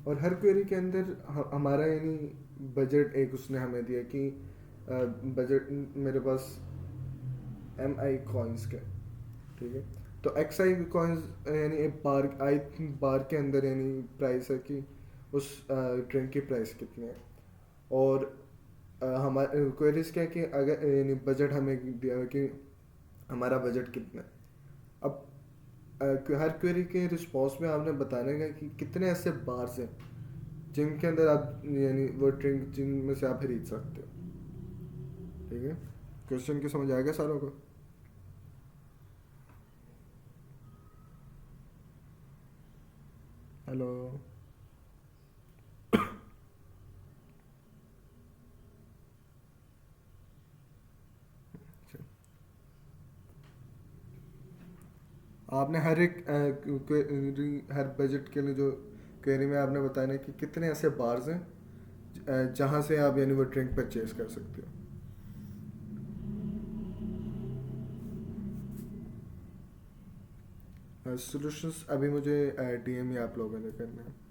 और हर क्वेरी के अंदर हमारा यानी बजट एक उसने हमें दिया कि बजट मेरे पास MI कॉइन्स के, ठीक है। तो XI कॉइन्स यानी एक बार आई बार के अंदर यानी प्राइस है कि उस ड्रिंक की प्राइस कितनी है। और हमारे क्वेरीज क्या है कि अगर यानी बजट हमें दिया है कि हमारा बजट कितना है। अब हर क्वेरी के रिस्पॉन्स में आपने बताना है कि कितने ऐसे बार्स हैं जिनके अंदर आप यानी वो ड्रिंक जिनमें से आप खरीद सकते हो। ठीक है, क्वेश्चन की समझ आएगा सारों को। हेलो। अच्छा। आपने हर एक हर बजट के लिए जो क्वेरी में आपने बताना है कि कितने ऐसे बार्स हैं जहाँ से आप यानी वो ड्रिंक परचेज कर सकते हो। सॉल्यूशंस अभी मुझे DM ही आप लोगों ने करना है।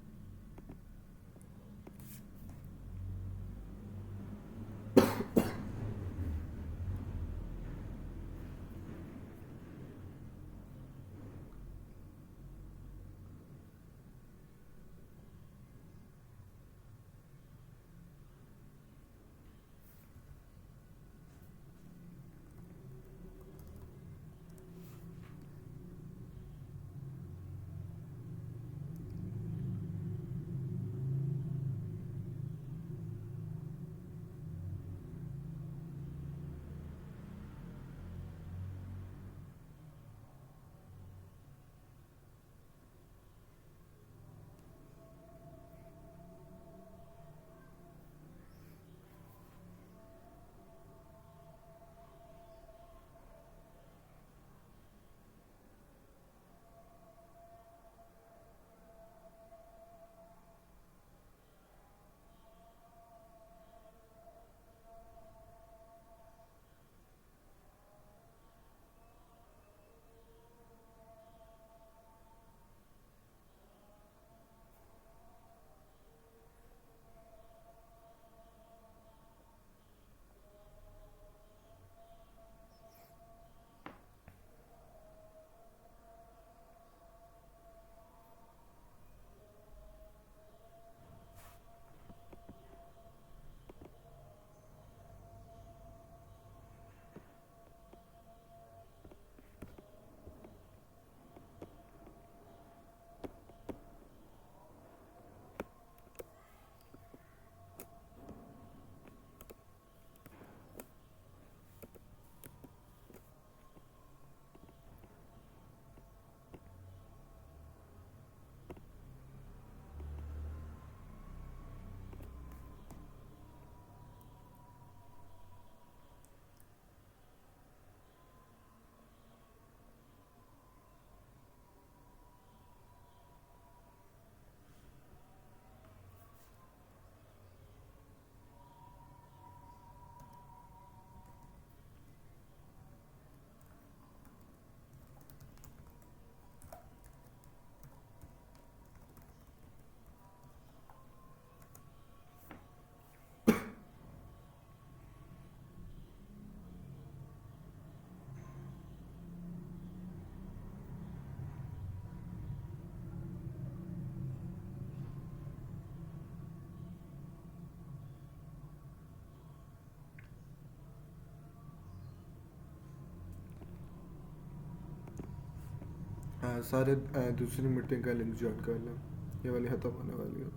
सारे दूसरी मीटिंग का लिंक ज्वाइन कर लें, ये वाली ख़त्म होने वाली है।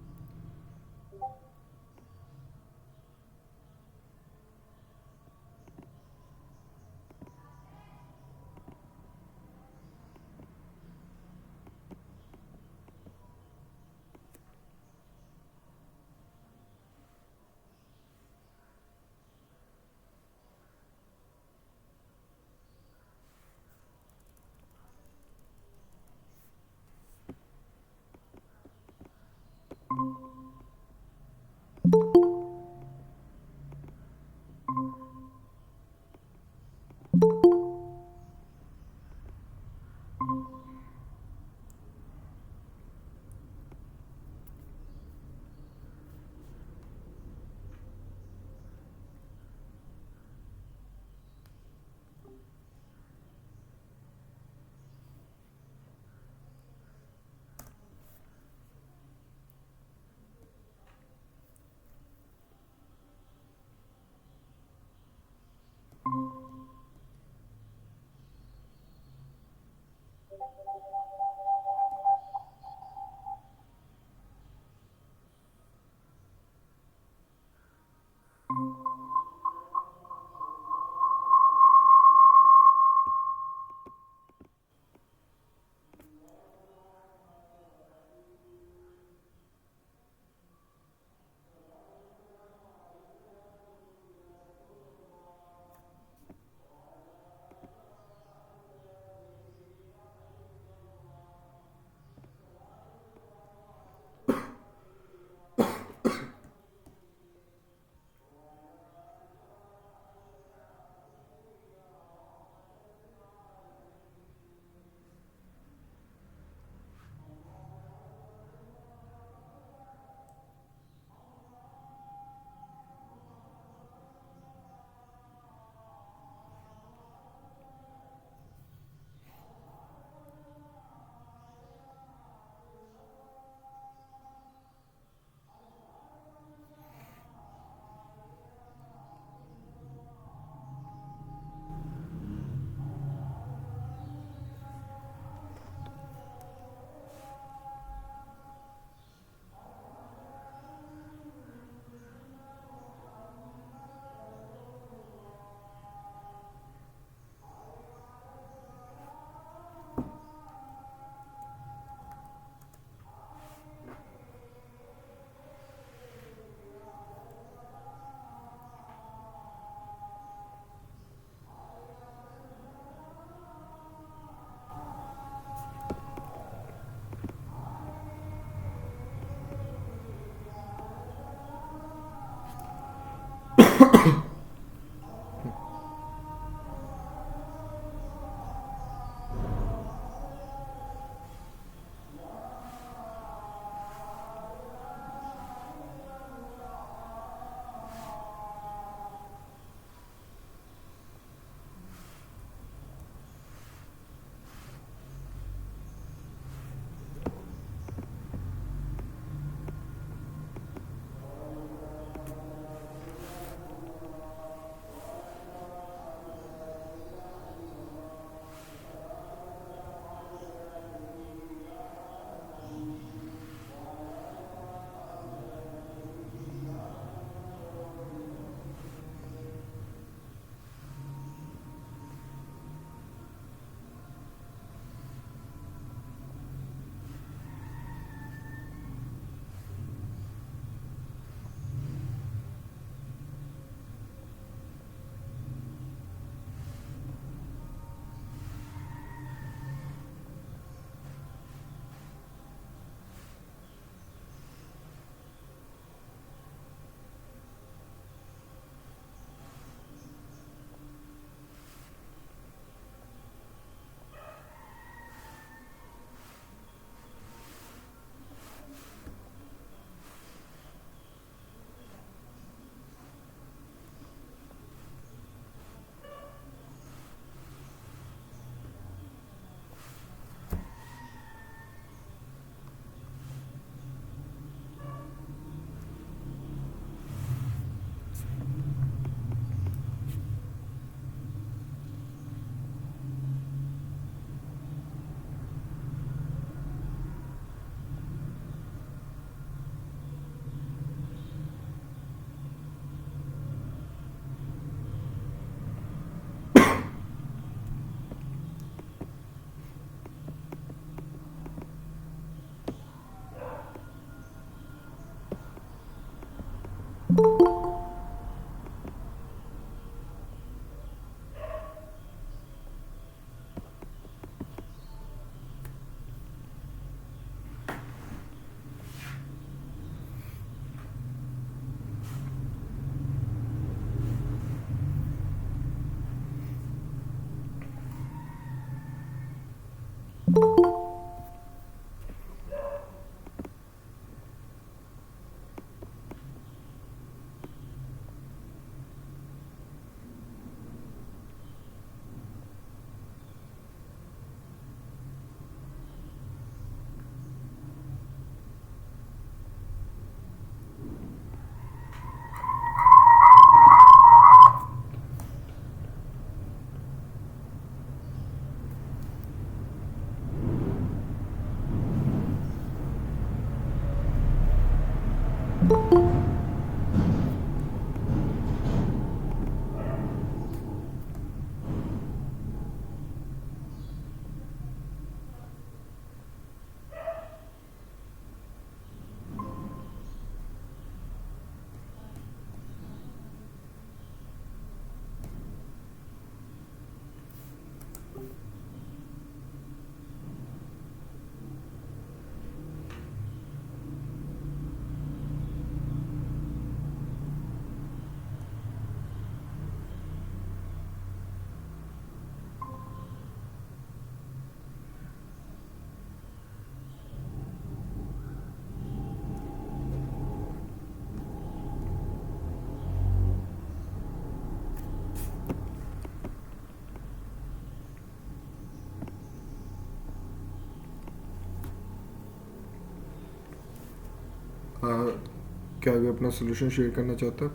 क्या अभी अपना सोल्यूशन शेयर करना चाहता है?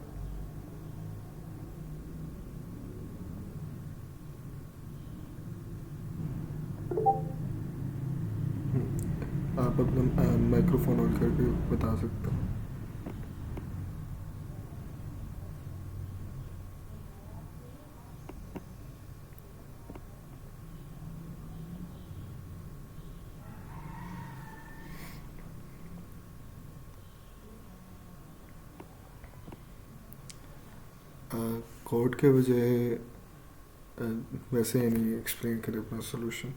आप अपना माइक्रोफोन ऑन करके बता सकते हो। कोड के बजाय वैसे ही नहीं एक्सप्लेन करें अपना सोल्यूशन।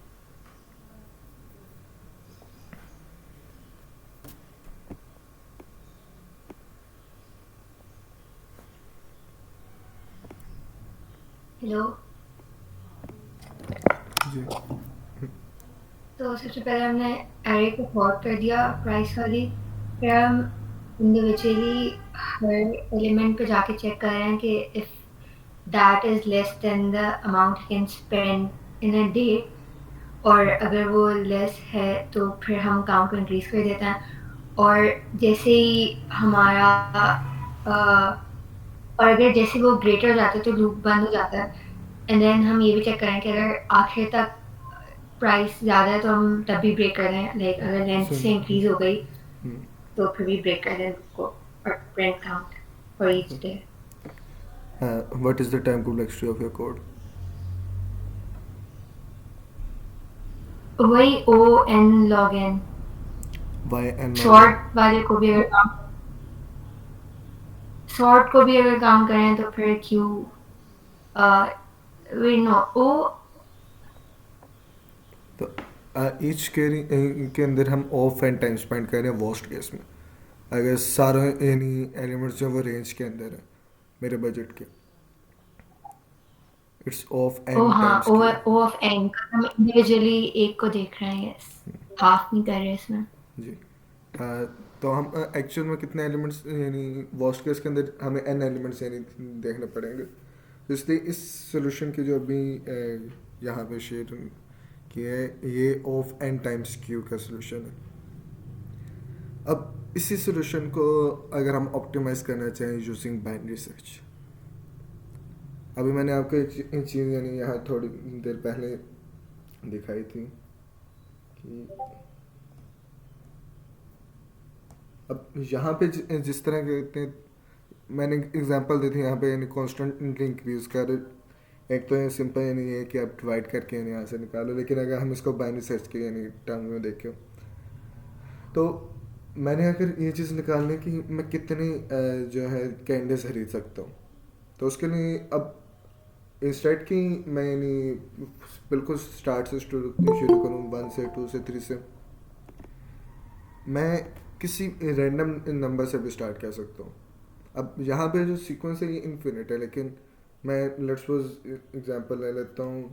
हेलो। जी। तो सबसे पहले हमने एरे को फॉर्ट कर दिया प्राइस वाली, फिर हम इंडिविजुअली हर एलिमेंट पे जाके चेक कर रहे हैं कि if that is less than the amount he can spend in a day, और अगर वो लेस है तो फिर हम काउंट को इंक्रीज कर देते हैं। और जैसे ही हमारा और अगर जैसे वो ग्रेटर हो जाता है तो लूप बंद हो जाता है। एंड देन हम ये भी चेक करें कि अगर आखिर तक प्राइस ज़्यादा है तो हम तब भी ब्रेक कर दें, लाइक अगर लेंथ से इंक्रीज हो गई तो फिर भी ब्रेक कर दें उसको, और print count for each day. What is the time complexity of your code? वही O N log N. Why N sort वाले को भी अगर काम शॉर्ट को भी अगर काम करें तो फिर क्यू वे नो ओ। तो ईच के अंदर हम ऑफ एंड टाइम स्पेंड कर रहे हैं वर्स्ट केस में, अगर सारे यानी एलिमेंट्स जो वो रेंज के अंदर है मेरे बजट के। इट्स ऑफ ओ एन हाँ, times O q. O of n हम इंडिविजुअली एक को देख रहे हैं, यस, हाफ नहीं कर रहे इसमें। जी। तो हम एक्चुअल में कितने एलिमेंट्स यानी वर्स्ट केस के अंदर हमें एन एलिमेंट्स यानी देखने पड़ेंगे। तो इसलिए इस सोल्यूशन की जो अभी यहाँ पे शेयर किया है ये ऑफ एन टाइम्स क्यू का सोल्यूशन है। अब इसी सोल्यूशन को अगर हम ऑप्टिमाइज करना चाहें यूजिंग बाइनरी सर्च, अभी मैंने आपको एक चीज़ यानी यहाँ थोड़ी देर पहले दिखाई थी कि अब यहाँ पे जिस तरह के मैंने एग्जांपल दी थी यहाँ पे यानी कॉन्स्टेंटली इंक्रीज कर, एक तो ये सिंपल यानी ये कि आप डिवाइड करके यानी यहाँ से निकालो, लेकिन अगर हम इसको बाइनरी सर्च के यानी टर्म में देखें तो मैंने अगर ये चीज़ निकालने की मैं कितनी जो है कैंडल्स खरीद सकता हूँ, तो उसके लिए अब इंस्टेड की मैं यानी बिल्कुल स्टार्ट से शुरू करूँ 1 से 2 से 3 से, मैं किसी रैंडम नंबर से भी स्टार्ट कर सकता हूँ। अब यहाँ पे जो सीक्वेंस है ये इन्फिनिट है, लेकिन मैं लेट्स सपोज एग्जांपल ले लेता हूँ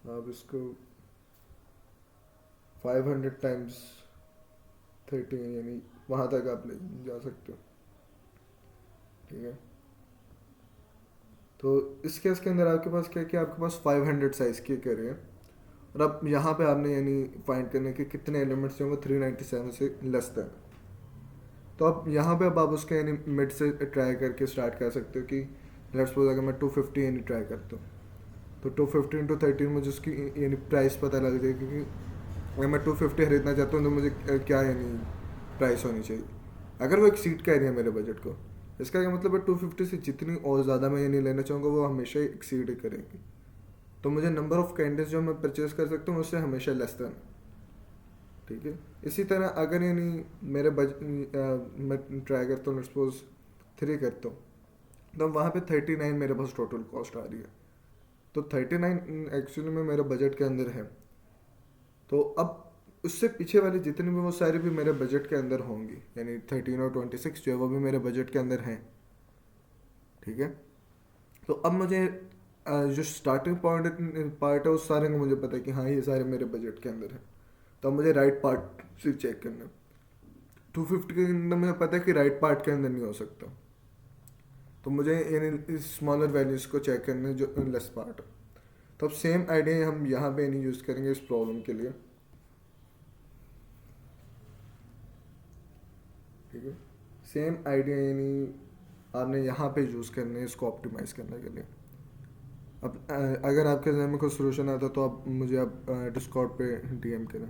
आप इसको 500 टाइम्स 30 यानी वहाँ तक आप ले जा सकते हो, ठीक है। तो इस केस के अंदर आपके पास क्या है कि आपके पास 500 साइज के करे हैं, और अब यहाँ पे आपने यानी फाइंड करने के कितने एलिमेंट्स जो 397 से लेस दैन। तो अब यहाँ पे अब आप उसके यानी मिड से ट्राई करके स्टार्ट कर सकते हो कि लेट्स सपोज अगर मैं 250 यानी ट्राई करता हूँ, तो 250 इंटू 13 मुझे उसकी यानी प्राइस पता लग जाएगी, क्योंकि अगर मैं 250 खरीदना चाहता हूँ तो मुझे क्या यानी प्राइस होनी चाहिए, अगर वो एक्सीड कर रही है मेरे बजट को। इसका क्या मतलब है 250 से जितनी और ज़्यादा मैं यानी लेना चाहूँगा वो हमेशा ही एक्सीड ही करेंगी। तो मुझे नंबर ऑफ कैंडल्स जो मैं परचेज कर सकता हूँ उससे हमेशा लेस देन, ठीक है। इसी तरह अगर यानी मेरे मैं ट्राई करता हूँ, सपोज 3 करता हूँ, तो वहाँ पे 39 मेरे पास टोटल कॉस्ट आ रही है। तो 39 एक्चुअली में मेरे बजट के अंदर है। तो अब उससे पीछे वाली जितनी भी वो सारी भी मेरे बजट के अंदर होंगी, यानी 13 और 26 जो है वो भी मेरे बजट के अंदर हैं, ठीक है। तो अब मुझे जो स्टार्टिंग पार्ट है उस सारे का मुझे पता है कि हाँ ये सारे मेरे बजट के अंदर है। तो अब मुझे राइट पार्ट से चेक करना है। 250 के अंदर मुझे पता है कि राइट पार्ट के अंदर नहीं हो सकता, तो मुझे यानी स्मॉलर वैल्यूज को चेक करना है जो लेस पार्ट है। तो अब सेम आइडिया हम यहाँ पे नहीं यूज़ करेंगे इस प्रॉब्लम के लिए, ठीक है। सेम आइडिया यानी आपने यहाँ पे यूज़ करना है इसको ऑप्टिमाइज़ करने के लिए। अब अगर आपके जहन में कोई सोल्यूशन आता तो आप मुझे आप डिस्कॉर्ड पे डीएम करें।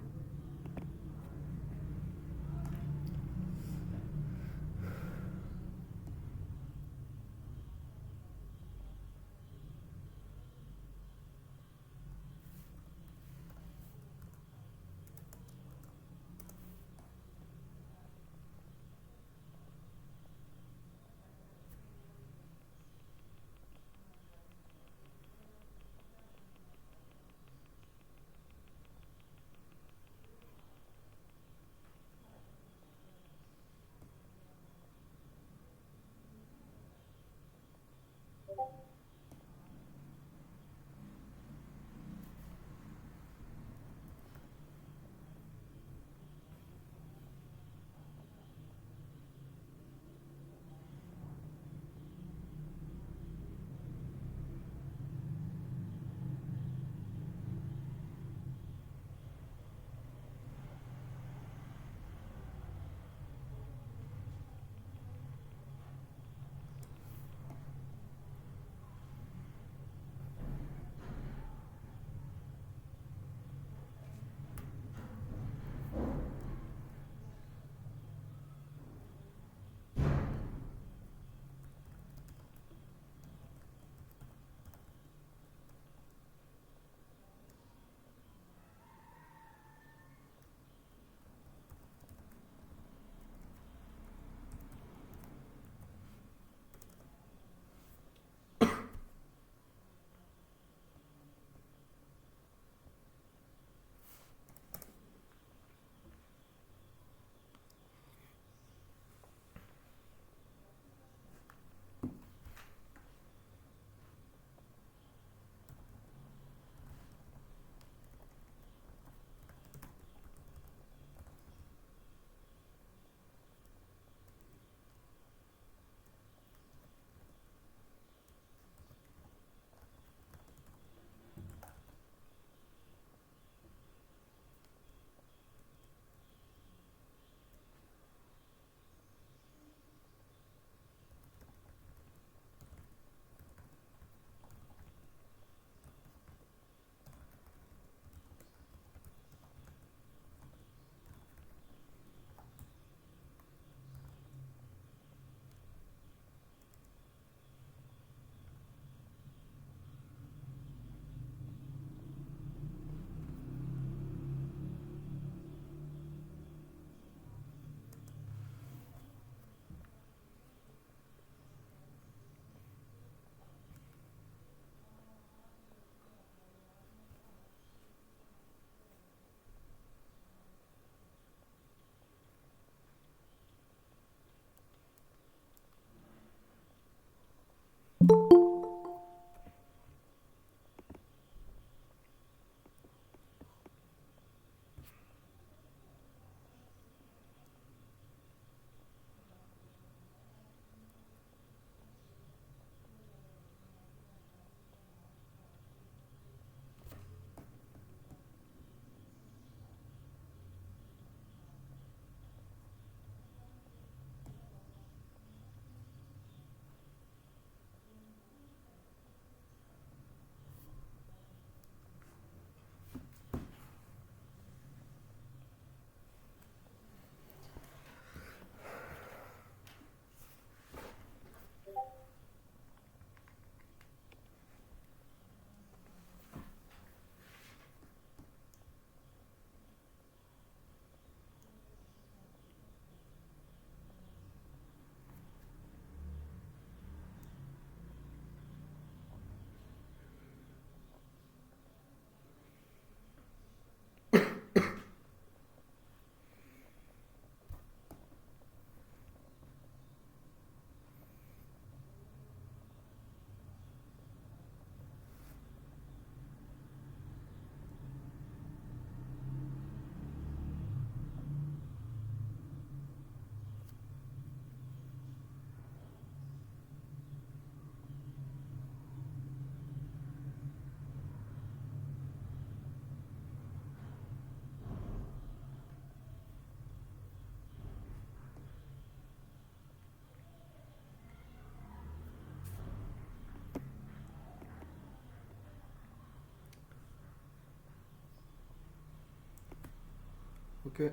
Okay,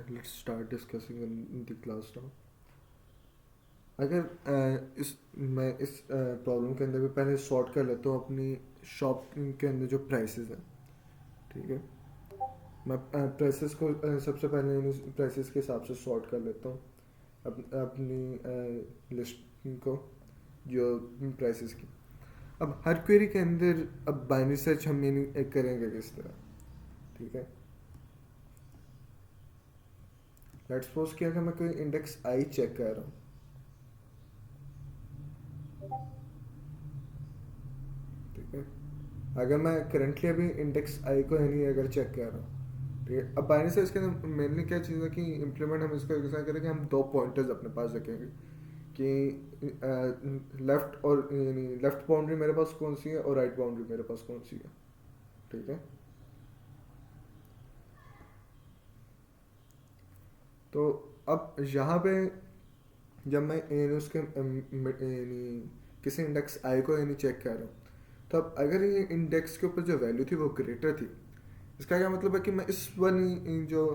let's start discussing in the class now. अगर मैं इस प्रॉब्लम के अंदर भी पहले सॉर्ट कर लेता हूँ अपनी शॉप के अंदर जो प्राइसेस हैं, ठीक है। मैं प्राइसेस को सबसे पहले प्राइसेस के हिसाब से सॉर्ट कर लेता हूँ अपनी लिस्ट को, जो प्राइसेस की। अब हर क्वेरी के अंदर अब बाइनरी सर्च हम ये नहीं करेंगे किस तरह, ठीक है। लेट्स सपोज कि अगर मैं कोई इंडेक्स आई चेक कर रहा हूँ, ठीक है। अगर मैं करंटली अभी इंडेक्स आई को यानी अगर चेक कर रहा हूँ, ठीक है। अब बाइनरी सर्च के अंदर मेनली क्या चीज़ है कि इम्प्लीमेंट हम इसको ऐसा करेंगे, हम दो पॉइंटर्स अपने पास रखेंगे कि लेफ्ट और यानी लेफ्ट बाउंड्री मेरे पास कौन सी है और राइट बाउंड्री मेरे पास कौन सी है, ठीक है। तो अब यहाँ पे जब मैं यानी उसके यानी किसी इंडेक्स आई को यानी चेक कर रहा हूँ, तो अब अगर ये इंडेक्स के ऊपर जो वैल्यू थी वो ग्रेटर थी, इसका क्या मतलब है कि मैं इस वाली जो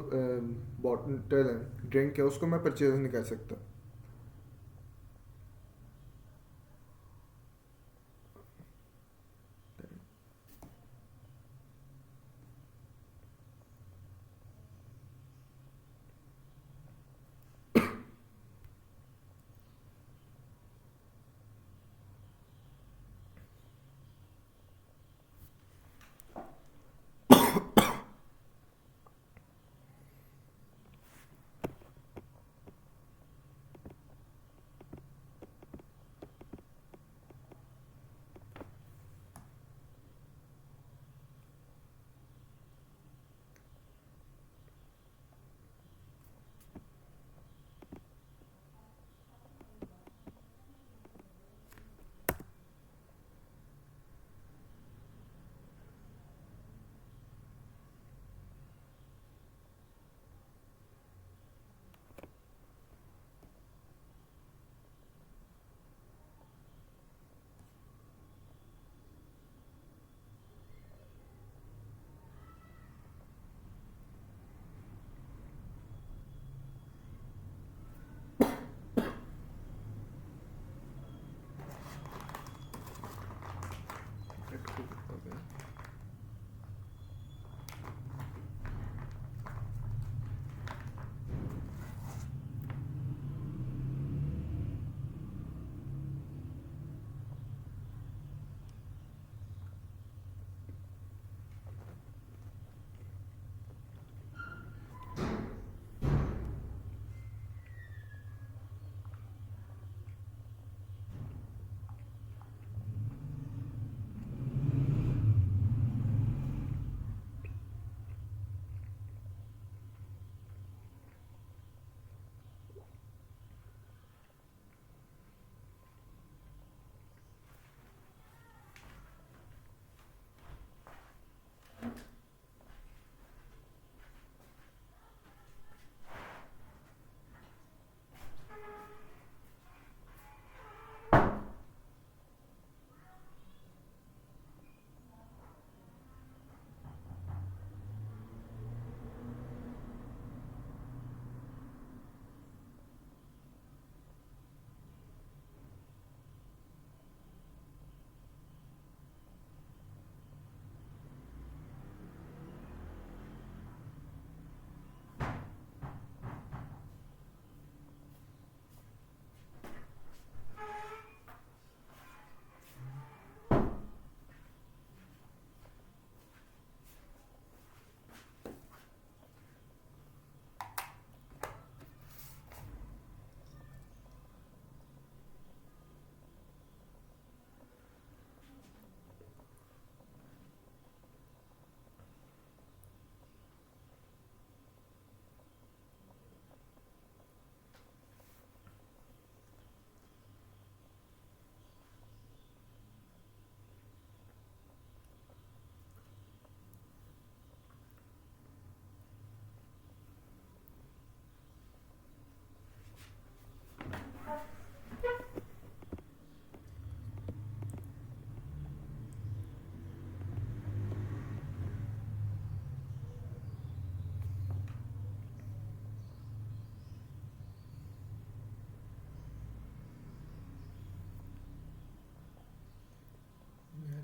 बॉटल है, ड्रिंक है, उसको मैं परचेज नहीं कर सकता।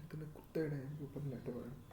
इतने कुत्ते हैं के ऊपर नेटवर्क।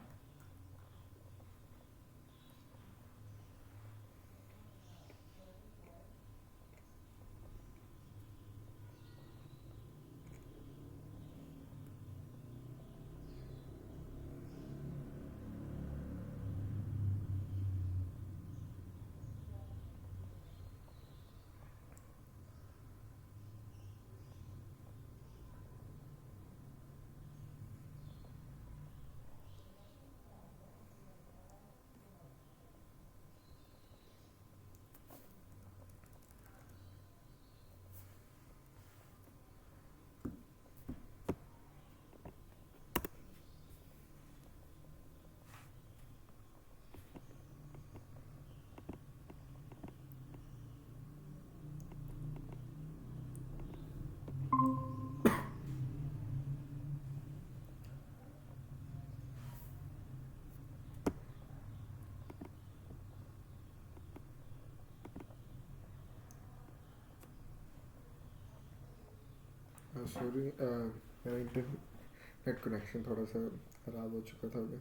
सॉरी, मेरा इंटरनेट कनेक्शन थोड़ा सा ख़राब हो चुका था अभी।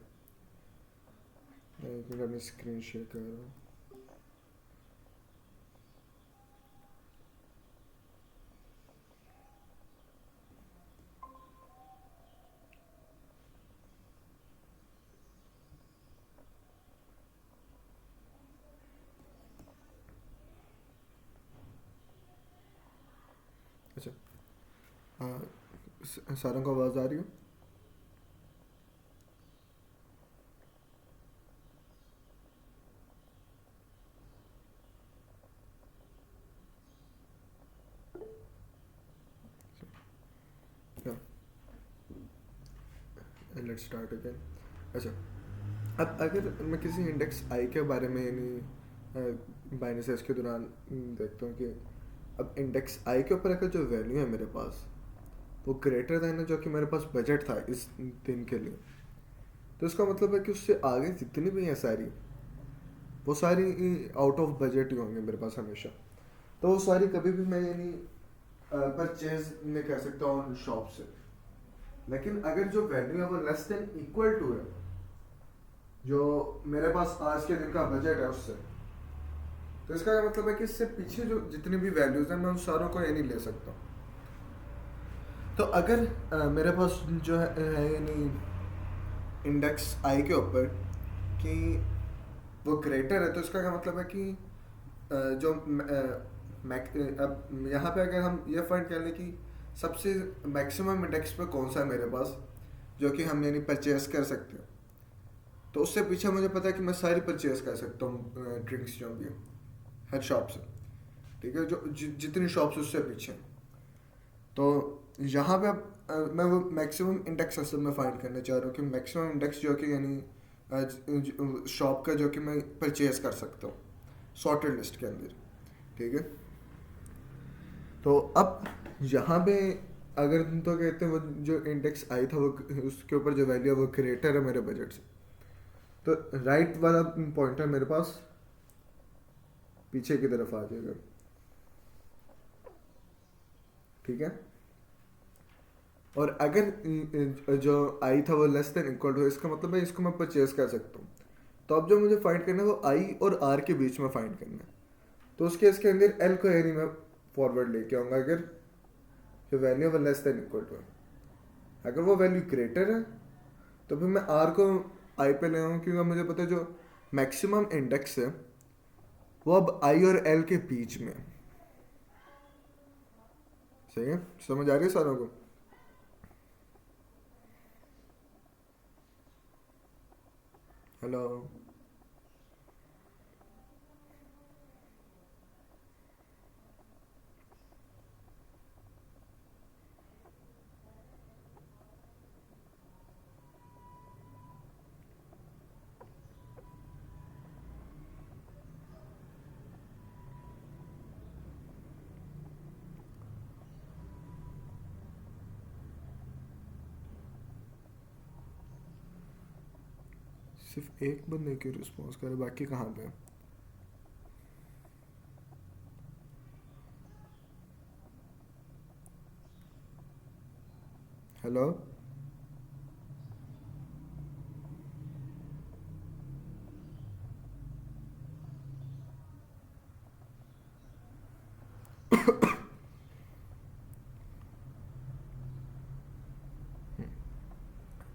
मैं एक मिनट अपनी स्क्रीन शेयर कर रहा हूँ। अच्छा, सारों को आवाज़ आ रही है? Let's start again. अच्छा, अब अगर मैं किसी इंडेक्स आई के बारे में यानी बाइनरी के दौरान देखता हूँ कि अब इंडेक्स आई के ऊपर अगर जो वैल्यू है मेरे पास वो ग्रेटर देन है जो कि मेरे पास बजट था इस दिन के लिए, तो इसका मतलब है कि उससे आगे जितनी भी हैं सारी वो सारी आउट ऑफ बजट ही होंगे मेरे पास हमेशा। तो वो सारी कभी भी मैं यानी परचेज नहीं कर सकता ऑन शॉप से। लेकिन अगर जो वैल्यू है वो लेस देन इक्वल टू है जो मेरे पास आज के दिन का बजट है उससे, तो इसका मतलब है कि इससे पीछे जो जितनी भी वैल्यूज हैं मैं उन सारों को ये नहीं ले सकता। तो अगर मेरे पास जो है यानी इंडेक्स आई के ऊपर कि वो ग्रेटर है, तो इसका क्या मतलब है कि जो अब यहाँ पे अगर हम ये फाइंड कर लें कि सबसे मैक्सिमम इंडेक्स पे कौन सा है मेरे पास जो कि हम यानी परचेस कर सकते हैं, तो उससे पीछे मुझे पता है कि मैं सारी परचेस कर सकता हूँ ड्रिंक्स जो भी हैं हर शॉप से। ठीक है, जो जितनी शॉप्स उससे पीछे हैं। तो यहाँ पे अब मैं वो मैक्सिमम इंडेक्स असल में फाइंड करना चाह रहा हूँ कि मैक्सिमम इंडेक्स जो कि यानी शॉप का जो कि मैं परचेज कर सकता हूँ सॉर्टेड लिस्ट के अंदर। ठीक है, तो अब यहाँ पे अगर तुम तो कहते हैं वो जो इंडेक्स आई था वो उसके ऊपर जो वैल्यू है वो क्रिएटर है मेरे बजट से, तो राइट वाला पॉइंटर मेरे पास पीछे की तरफ आ जाएगा। ठीक है, और अगर जो आई था वो लेस देन इक्वल टू, इसका मतलब है इसको मैं परचेज कर सकता हूँ। तो अब जो मुझे फाइंड करना है वो आई और आर के बीच में फाइंड करना है। तो उस केस के अंदर एल को यानी मैं फॉरवर्ड लेके आऊँगा अगर जो वैल्यू वो लेस देन इक्वल टू है। अगर वो वैल्यू ग्रेटर है तो फिर मैं आर को आई पे ले आऊँ, क्योंकि मुझे पता है जो मैक्सिमम इंडेक्स है वो अब आई और एल के बीच में है। सही है, समझ आ रही है सारों को? हेलो? सिर्फ एक बंदे की रिस्पॉन्स करे, बाकी कहाँ पे? हेलो?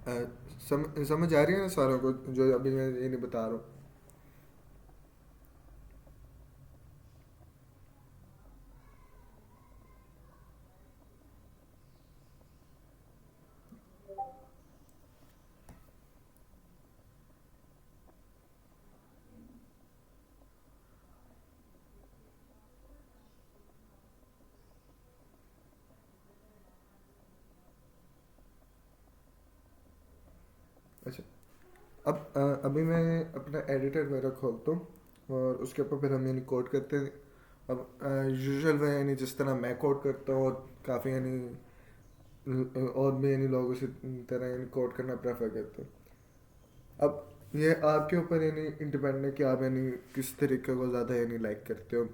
अ, समझ आ रही है ना सारों को जो अभी मैं ये नहीं बता रहा हूँ? अच्छा, अब अभी मैं अपना एडिटर मेरा खोलता हूँ और उसके ऊपर फिर हम यानी कोड करते हैं। अब यूजुअल वे यानी जिस तरह मैं कोड करता हूँ, और काफ़ी यानी और भी यानी लोग उसी तरह यानी कोड करना प्रेफर करते हैं। अब ये आपके ऊपर यानी डिपेंड है कि आप यानी किस तरीके को ज़्यादा यानी लाइक करते हो।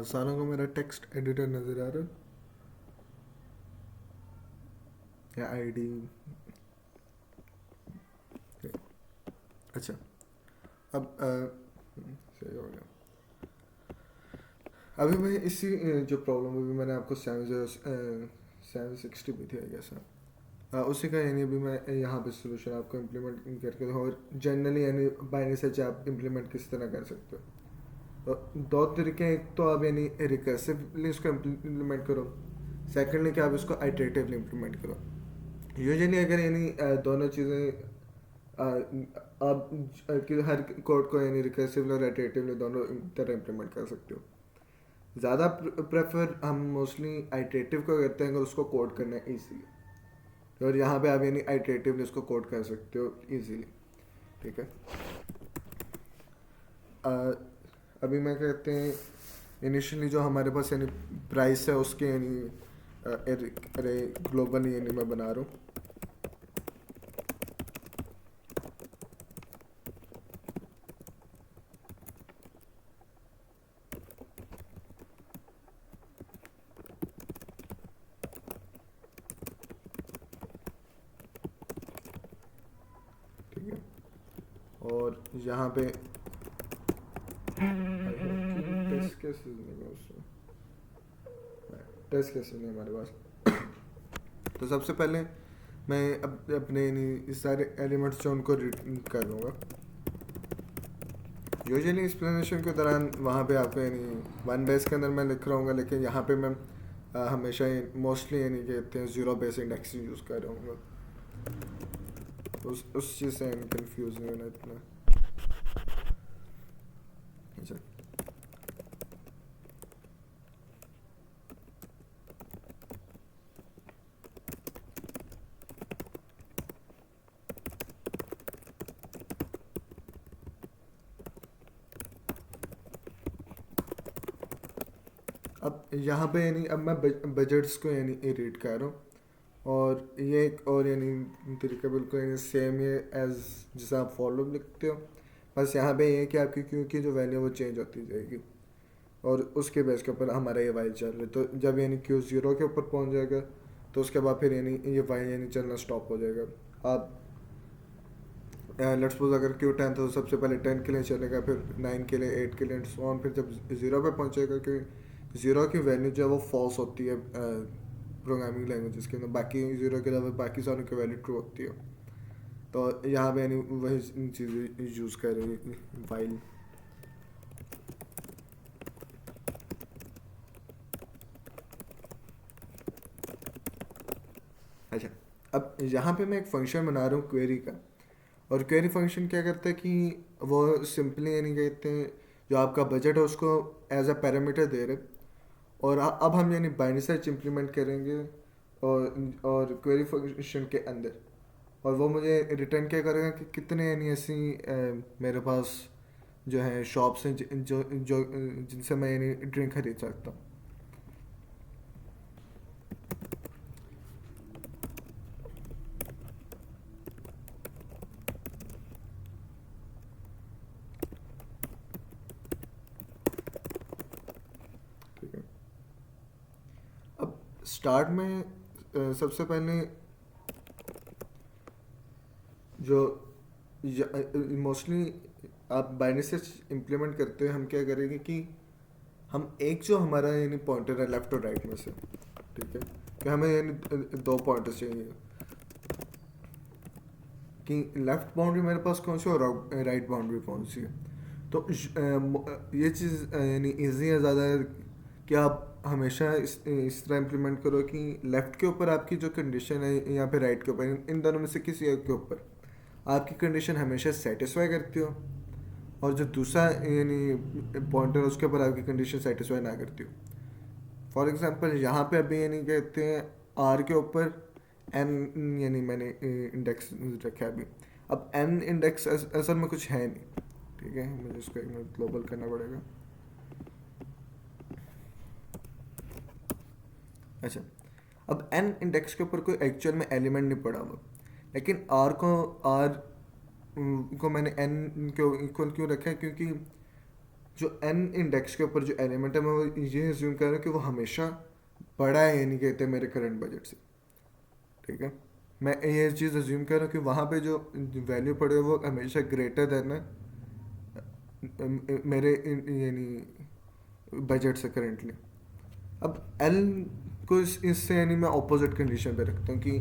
सारों को मेरा टेक्स्ट एडिटर नज़र आ रहा है या आईडी? अच्छा, अब सही हो गया। अभी मैं इसी जो प्रॉब्लम अभी मैंने आपको 760 भी थी आई गेस, उसी का यानी अभी मैं यहाँ पे सोल्यूशन आपको इम्प्लीमेंट करके दूँ। और जनरली यानी बाइनरी सर्च आप इम्प्लीमेंट किस तरह कर सकते हो? तो दो तरीके हैं, एक तो आप यानी रिकर्सिवली इसको इम्प्लीमेंट करो, सेकेंडली कि आप इसको आइटरेटिवली इम्प्लीमेंट करो। यूजुअली अगर यानी दोनों चीज़ें आप कि हर कोड को यानी रिकर्सिवली और आइटरेटिवली दोनों तरह इम्प्लीमेंट कर सकते हो। ज़्यादा प्रेफर हम मोस्टली आइटरेटिव को करते हैं अगर उसको कोड करना है ईजीली, और यहाँ पे आप यानी आइटरेटिवली उसको कोड कर सकते हो ईजीली। ठीक है, अभी मैं कहते हैं इनिशियली जो हमारे पास यानी प्राइस है उसके यानी अरे ग्लोबल यानी मैं बना रहा हूँ। ठीक है, और यहाँ पे टेस्ट केसेस नहीं है उसमें, टेस्ट केसेस नहीं है हमारे पास। तो सबसे पहले मैं अपने इस सारे एलिमेंट्स जो उनको रीड कर लूँगा। यूजुअली एक्सप्लेनेशन के दौरान वहाँ पे आपको यानी वन बेस के अंदर मैं लिख रहा हूँ, लेकिन यहाँ पे मैं हमेशा मोस्टली यानी कहते हैं ज़ीरो बेस इंडेक्सिंग यूज़ कर रहा हूँ। उस चीज़ से कंफ्यूज नहीं होना इतना। अच्छा, अब यहाँ पे यानी अब मैं बजट्स को यानी रीड कर रहा हूँ, और ये एक और यानी तरीका बिल्कुल यानी सेम ये एज जैसा आप फॉलो लिखते हो, बस यहाँ पे ये है कि आपकी क्यू की जो वैल्यू है वो चेंज होती जाएगी, और उसके बेस के ऊपर हमारा ये वाई चल रहा है। तो जब यानी क्यू ज़ीरो के ऊपर पहुँच जाएगा तो उसके बाद फिर यानी ये वाई यानी चलना स्टॉप हो जाएगा। आप लेट्स सपोज अगर क्यू 10 तो सबसे पहले 10 के लिए चलेगा, फिर 9 के लिए, 8 के लिए एंड सो ऑन। फिर जब 0 पे पहुंचेगा कि 0 की वैल्यू जो है वो फॉल्स होती है प्रोग्रामिंग लैंग्वेजेस के अंदर, बाकी 0 के अलावा बाकी सारों की वैल्यू ट्रू होती है। तो यहाँ पे यानी वही चीज़ें यूज़ कर रही है वाइल। अच्छा, अब यहाँ पे मैं एक फंक्शन बना रहा हूँ क्वेरी का, और क्वेरी फंक्शन क्या करता है कि वो सिंपली यानी कहते हैं जो आपका बजट है उसको एज अ पैरामीटर दे रहे, और अब हम यानी बाइनरी सर्च इम्प्लीमेंट करेंगे और क्वेरी फंक्शन के अंदर, और वो मुझे रिटर्न क्या करेगा कि कितने यानी ऐसी मेरे पास जो है शॉप्स हैं जो जिनसे मैं यानी ड्रिंक खरीद सकता हूँ। ठीक है, अब स्टार्ट में सबसे पहले जो मोस्टली आप बाइनरी सर्च इम्प्लीमेंट करते हैं, हम क्या करेंगे कि हम एक जो हमारा यानी पॉइंटर है लेफ्ट और राइट में से, ठीक है, कि हमें यानी दो पॉइंटर्स चाहिए कि लेफ्ट बाउंड्री मेरे पास कौन सी और राइट बाउंड्री कौन सी है। तो ये चीज़ यानी ईजी है ज़्यादा कि आप हमेशा इस तरह इम्प्लीमेंट करो कि लेफ़्ट के ऊपर आपकी जो कंडीशन है या फिर राइट के ऊपर, इन दोनों में से किसी एक के ऊपर आपकी कंडीशन हमेशा सेटिस्फाई करती हो, और जो दूसरा यानी पॉइंटर उसके ऊपर आपकी कंडीशन सेटिस्फाई ना करती हो। फॉर एग्जांपल यहाँ पे अभी यानी कहते हैं आर के ऊपर एन यानी मैंने इंडेक्स रखा है अभी। अब एन इंडेक्स असल में कुछ है नहीं, ठीक है, मुझे इसको एक मिनट ग्लोबल करना पड़ेगा। अच्छा, अब एन इंडेक्स के ऊपर कोई एक्चुअल में एलिमेंट नहीं पड़ा हुआ, लेकिन आर को मैंने एन को इक्वल क्यों रखा है, क्योंकि जो एन इंडेक्स के ऊपर जो एलिमेंट है मैं वो ये एज्यूम कर रहा हूँ कि वो हमेशा बड़ा है, यानी कहते हैं मेरे करंट बजट से, ठीक है। मैं ये चीज़ एज्यूम कर रहा हूँ कि वहाँ पे जो वैल्यू पड़े वो हमेशा ग्रेटर देन है मेरे यानी बजट से करेंटली। अब एल को इससे यानी मैं ऑपोजिट कंडीशन पे रखता हूँ कि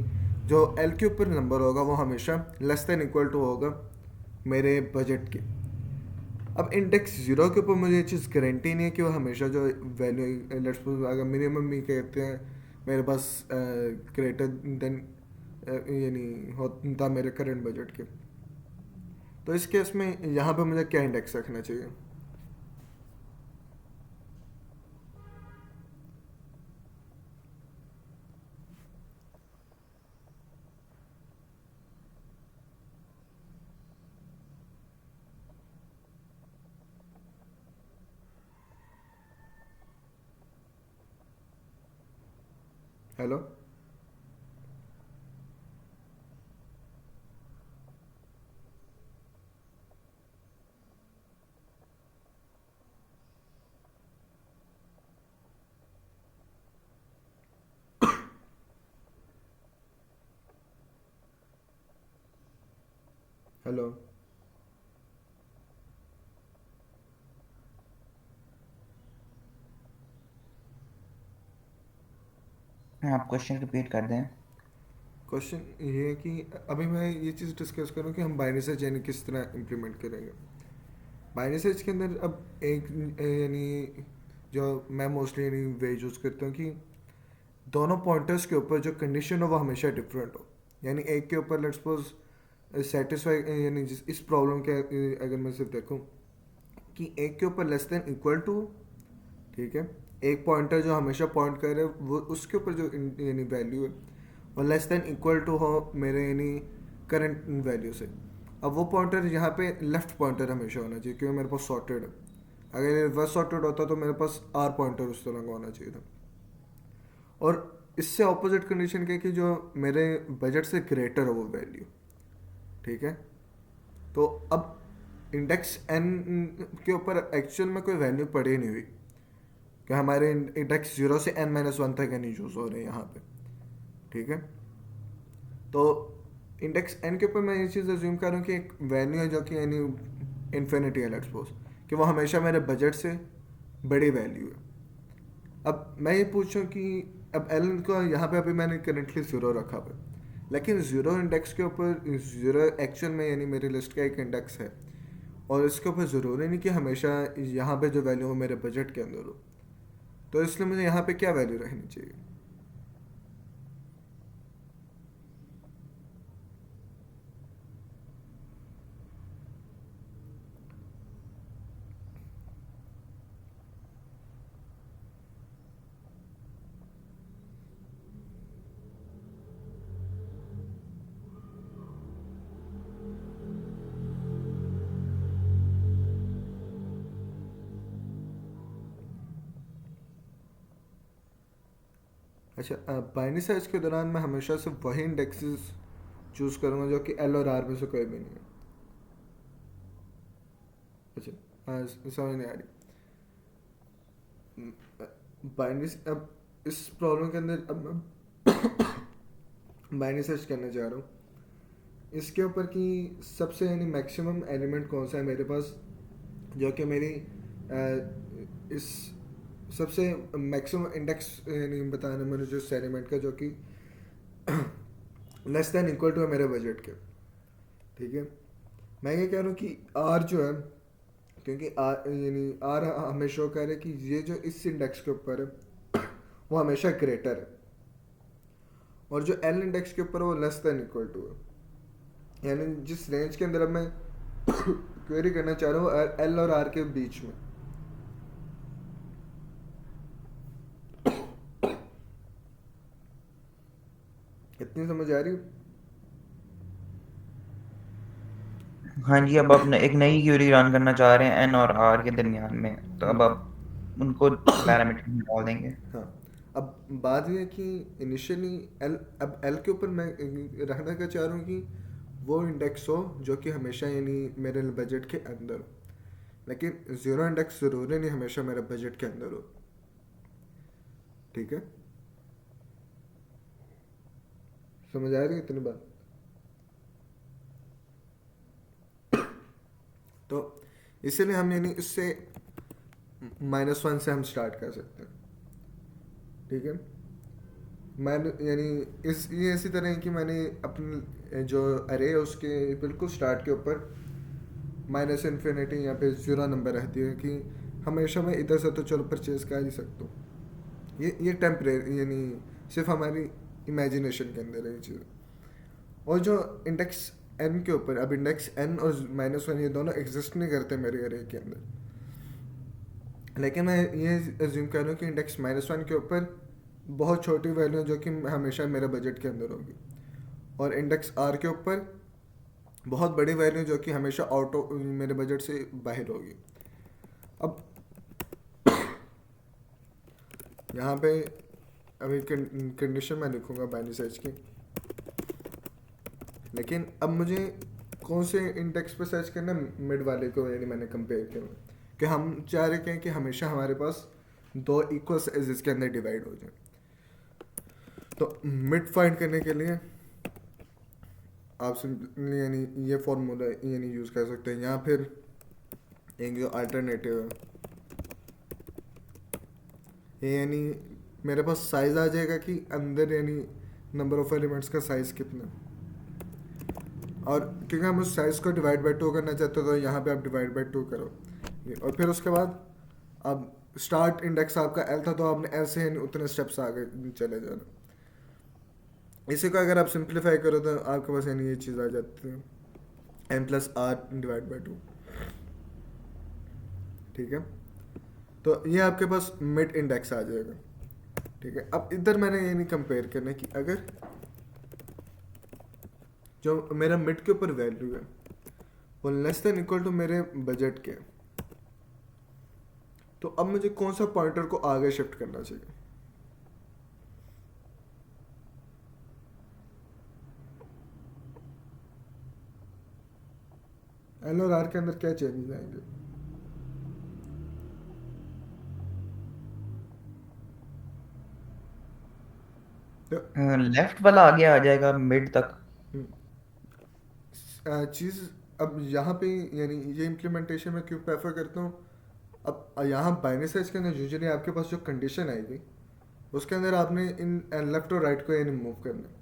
जो एल के ऊपर नंबर होगा वो हमेशा लेस देन इक्वल टू होगा मेरे बजट के। अब इंडेक्स जीरो के ऊपर मुझे ये चीज़ गारंटी नहीं है कि वो हमेशा जो वैल्यू लेट्स सपोज अगर मिनिमम भी कहते हैं मेरे पास ग्रेटर देन यानी होता मेरे करंट बजट के, तो इस केस में यहाँ पे मुझे क्या इंडेक्स रखना चाहिए। हेलो, हेलो, आप क्वेश्चन रिपीट कर दें। क्वेश्चन ये है कि अभी मैं ये चीज़ डिस्कस करूँ कि हम बाइनरी सर्च यानी किस तरह इम्प्लीमेंट करेंगे। बाइनरी सर्च के अंदर अब एक यानी जो मैं मोस्टली यानी वे यूज़ करता हूँ कि दोनों पॉइंटर्स के ऊपर जो कंडीशन हो वो हमेशा डिफरेंट हो। यानी एक के ऊपर लेट्स सपोज सेटिस्फाई यानी इस प्रॉब्लम के अगर मैं सिर्फ देखूँ कि एक के ऊपर लेस देन इक्वल टू, ठीक है, एक पॉइंटर जो हमेशा पॉइंट कर रहे वो उसके ऊपर जो यानी वैल्यू है और लेस देन इक्वल टू हो मेरे यानी करंट वैल्यू से। अब वो पॉइंटर यहाँ पे लेफ्ट पॉइंटर हमेशा होना चाहिए क्योंकि मेरे पास सॉर्टेड है। अगर ये रिवर्स सॉर्टेड होता तो मेरे पास आर पॉइंटर उस तरह का होना चाहिए था। और इससे ऑपोजिट कंडीशन क्या है कि जो मेरे बजट से ग्रेटर हो वो वैल्यू, ठीक है। तो अब इंडेक्स एन के ऊपर एक्चुअल में कोई वैल्यू पड़ी नहीं हुई कि हमारे इंडेक्स 0 से n-1 तक यानी यूज़ हो रहे हैं यहाँ पे, ठीक है। तो इंडेक्स एन के ऊपर मैं ये चीज़ अज्यूम कर रहा हूँ कि एक वैल्यू है जो कि यानी इन्फिनिटी है, लेट्स सपोज कि वो हमेशा मेरे बजट से बड़ी वैल्यू है। अब मैं ये पूछूं कि अब एल को यहाँ पे अभी मैंने करेंटली ज़ीरो रखा हुआ है, लेकिन ज़ीरो इंडेक्स के ऊपर ज़ीरो एक्चुअल में यानी मेरी लिस्ट का एक इंडेक्स है, और इसके ऊपर ज़रूरी नहीं कि हमेशा यहाँ पे जो वैल्यू हो मेरे बजट के अंदर हो। तो इसलिए मुझे यहाँ पे क्या वैल्यू रहनी चाहिए? अच्छा, बाइनरी सर्च के दौरान मैं हमेशा सिर्फ वही इंडेक्सेस चूज़ करूँगा जो कि एल और आर में से कोई भी नहीं है। अच्छा, समझ नहीं आ रही। बाइनरी अब इस प्रॉब्लम के अंदर अब मैं बाइनरी सर्च करना चाह रहा हूँ इसके ऊपर कि सबसे यानी मैक्सिमम एलिमेंट कौन सा है मेरे पास, जो कि मेरी इस सबसे मैक्सिमम इंडेक्स यानी बताने में मुझे उस एलिमेंट का जो कि लेस देन इक्वल टू है मेरे बजट के। ठीक है, मैं ये कह रहा हूँ कि आर जो है, क्योंकि आर यानी आर हमें शो कर रहा है कि ये जो इस इंडेक्स के ऊपर है वो हमेशा ग्रेटर है, और जो एल इंडेक्स के ऊपर है वो लेस देन इक्वल टू है। यानी जिस रेंज के अंदर अब मैं क्वेरी करना चाह रहा हूँ एल और आर के बीच में। इतनी समझ आ रही? हाँ जी, अब आप एक नई क्वेरी रन करना चाह रहे हैं एन और आर के दरमियान में, तो अब आप उनको पैरामीटर में डाल देंगे। हाँ, अब बात ये है कि इनिशियली एल, अब एल के ऊपर मैं रखना क्या चाह रहा हूँ कि वो इंडेक्स हो जो कि हमेशा यानी मेरे बजट के अंदर हो, लेकिन ज़ीरो इंडेक्स ज़रूरी नहीं हमेशा मेरे बजट के अंदर हो। ठीक है, समझ आ रही है इतनी बात? तो इसीलिए हम यानी इससे -1 से हम स्टार्ट कर सकते हैं। ठीक है, मैं यानी इस ये इसी तरह है कि मैंने अपने जो अरे है उसके बिल्कुल स्टार्ट के ऊपर माइनस इन्फिनिटी यहाँ पे ज़ीरो नंबर रहती है कि हमेशा मैं इधर से तो चलो परचेज कर ही सकता हूँ। ये टेम्परेरी यानी सिर्फ हमारी इमेजिनेशन के अंदर है ये चीज़। और जो इंडेक्स एन के ऊपर, अब इंडेक्स एन और -1 ये दोनों एग्जिस्ट नहीं करते मेरे अरे के अंदर, लेकिन मैं ये अज्यूम कर रहा हूँ कि इंडेक्स -1 के ऊपर बहुत छोटी वैल्यू जो कि हमेशा मेरे बजट के अंदर होगी, और इंडेक्स आर के ऊपर बहुत बड़ी वैल्यू जो कि हमेशा आउट ऑफ मेरे बजट से बाहर होगी। अब यहाँ पे अभी कंडीशन मैं लिखूँगा बाइनरी सर्च की, लेकिन अब मुझे कौन से इंडेक्स पे सर्च करना, मिड वाले को यानी मैंने कंपेयर किया कि हम चाह रहे हैं कि हमेशा हमारे पास दो इक्वल साइजेस के अंदर डिवाइड हो जाए। तो मिड फाइंड करने के लिए आप सिंपली यानी ये फॉर्मूला यानी यूज़ कर सकते हैं, या फिर एक जो अल्टरनेटिव है ये यानी मेरे पास साइज़ आ जाएगा कि अंदर यानी नंबर ऑफ एलिमेंट्स का साइज़ कितना, और क्योंकि हम उस साइज़ को डिवाइड बाई 2 करना चाहते हो तो यहाँ पे आप डिवाइड बाई 2 करो, और फिर उसके बाद अब स्टार्ट इंडेक्स आपका एल था तो आपने ऐसे यानी उतने स्टेप्स आगे चले जाना। इसी को अगर आप सिंप्लीफाई करो तो आपके पास यानी ये चीज़ आ जाती है n+r/2। ठीक है, तो ये आपके पास मिड इंडेक्स आ जाएगा। ठीक है, अब इधर मैंने ये नहीं कंपेयर करना कि अगर जो मेरा मिड के ऊपर वैल्यू है वो लेस देन इक्वल टू मेरे बजट के, तो अब मुझे कौन सा पॉइंटर को आगे शिफ्ट करना चाहिए? एल और आर के अंदर क्या चेंजेस आएंगे? तो लेफ्ट वाला आगे आ जाएगा मिड तक। चीज़ अब यहाँ पे यानी ये इम्प्लीमेंटेशन में क्यों प्रेफर करता हूँ। अब यहाँ बाइनरी सर्च के अंदर यूजुअली आपके पास जो कंडीशन आएगी उसके अंदर आपने इन लेफ्ट और राइट को यानी मूव करना है।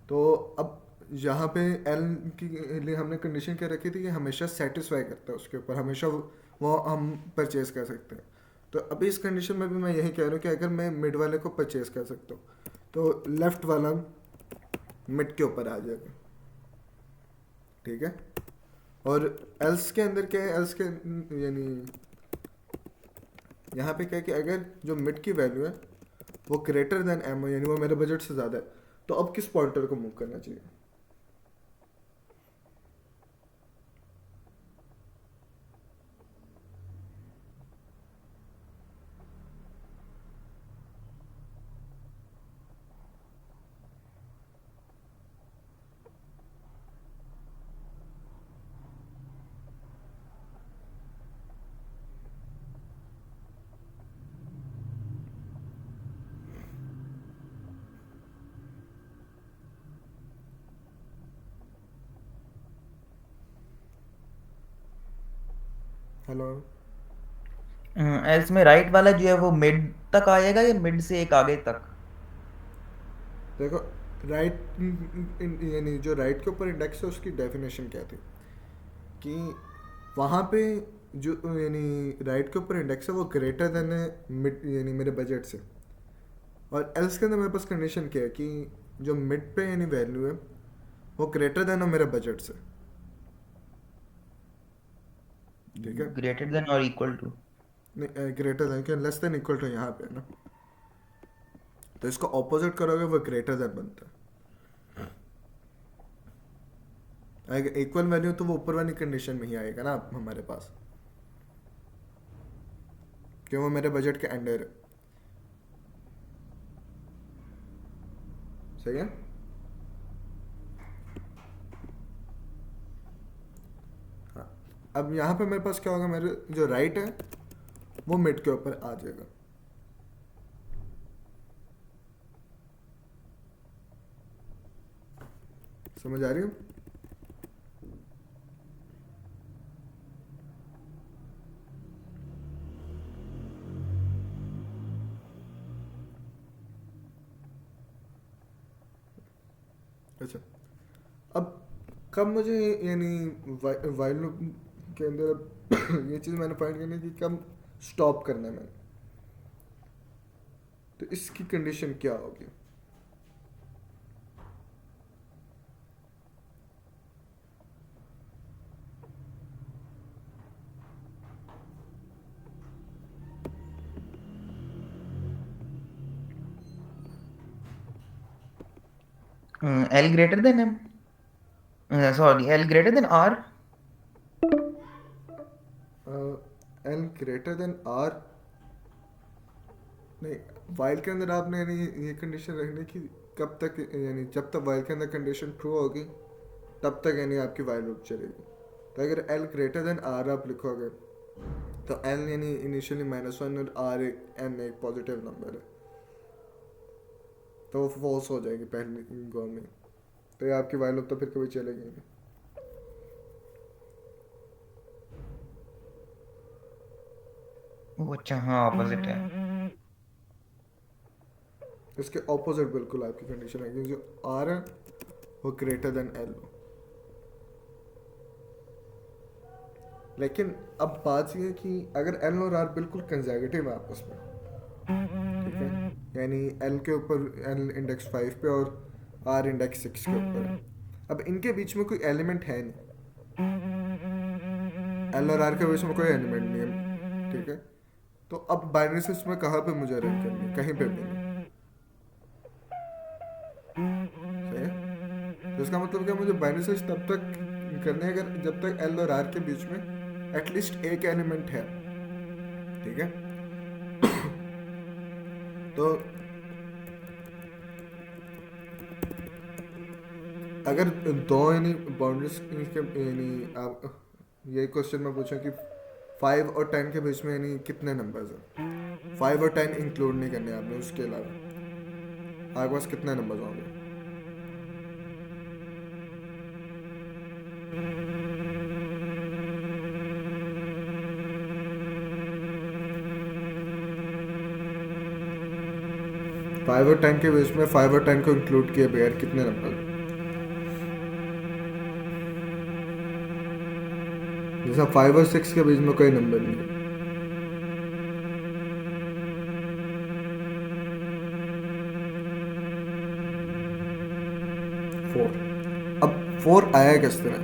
तो अब यहाँ पे एल की लिए हमने कंडीशन क्या रखी थी कि हमेशा सेटिस्फाई करता है उसके ऊपर, हमेशा वो हम परचेज कर सकते हैं। तो अभी इस कंडीशन में भी मैं यही कह रहा हूँ कि अगर मैं मिड वाले को परचेज कर सकता हूँ तो लेफ्ट वाला मिड के ऊपर आ जाएगा, ठीक है। और एल्स के अंदर क्या है, एल्स के यानी यहाँ पे क्या है कि अगर जो मिड की वैल्यू है वो ग्रेटर देन एम यानी वो मेरे बजट से ज़्यादा है, तो अब किस पॉइंटर को मूव करना चाहिए। हेलो। एल्स में राइट वाला जो है वो मिड तक आएगा या मिड से एक आगे तक? देखो राइट यानी जो राइट के ऊपर इंडेक्स है उसकी डेफिनेशन क्या थी कि वहाँ पे जो यानी राइट के ऊपर इंडेक्स है वो ग्रेटर देन है मिड यानी मेरे बजट से। और एल्स के अंदर मेरे पास कंडीशन क्या है कि जो मिड पे यानी वैल्यू है वो ग्रेटर देन है मेरे बजट से, ठीक है। ग्रेटर देन और इक्वल टू? ग्रेटर देन क्या, लेस देन इक्वल टू यहाँ पे है ना, तो इसको ऑपोजिट करोगे वो ग्रेटर देन बनता है। अगर इक्वल वैल्यू तो वो ऊपर वाली कंडीशन में ही आएगा ना हमारे पास, क्यों वो मेरे बजट के अंडर है, सही है। हाँ, अब यहाँ पे मेरे पास क्या होगा, मेरे जो राइट है वो मिड के ऊपर आ जाएगा। समझ आ रही हो। अच्छा, अब कब मुझे यानी वाइल लूप के अंदर अब ये चीज़ मैंने फाइंड करनी है कि कब स्टॉप करना है मैंने, तो इसकी कंडीशन क्या होगी। L greater than m, sorry l greater than r. L greater than r नहीं, वाइल के अंदर आपने यानी ये कंडीशन रखनी कि कब तक यानी जब तक वाइल के अंदर कंडीशन ट्रू होगी तब तक यानी आपकी वाइल लूप चलेगी। तो अगर एल ग्रेटर देन आर आप लिखोगे तो एल यानी इनिशियली -1 और आर एन एक पॉजिटिव नंबर है, तो वो फॉल्स हो जाएगी पहली गो में, तो ये आपकी वाइल लूप तो फिर कभी चलेगी नहीं। वो अच्छा, हाँ ऑपोजिट है। इसके ऑपोजिट बिल्कुल आपकी कंडीशन है कि जो आर है वो ग्रेटर देन एल हो। लेकिन अब बात ये है कि अगर एल और आर बिल्कुल कंजर्वेटिव है आपस में, ठीक है, यानी एल के ऊपर एल इंडेक्स 5 पे और आर इंडेक्स 6 के ऊपर है, अब इनके बीच में कोई एलिमेंट है नहीं, एल और आर के बीच में कोई एलिमेंट नहीं है, ठीक है। तो अब बाइनरी सर्च में कहाँ पे मुझे रन करनी है, कहीं पे भी नहीं, सही है। तो इसका मतलब क्या, मुझे बाइनरी सर्च तब तक करनी है अगर जब तक एल और आर के बीच में एटलीस्ट एक एलिमेंट है, ठीक है। तो अगर दो यानी बाउंड्रीज के यानी आप ये क्वेश्चन में पूछें कि 5 और 10 के बीच में यानी कितने नंबर्स हैं, 5 और 10 इंक्लूड नहीं करने आपने, उसके अलावा आपके पास कितने नंबर्स होंगे। फाइव और टेन के बीच में 5 और 10 को इंक्लूड किए बगैर कितने नंबर? जैसा 5 और 6 के बीच में कोई नंबर नहीं है। 4। अब 4 आया किस तरह?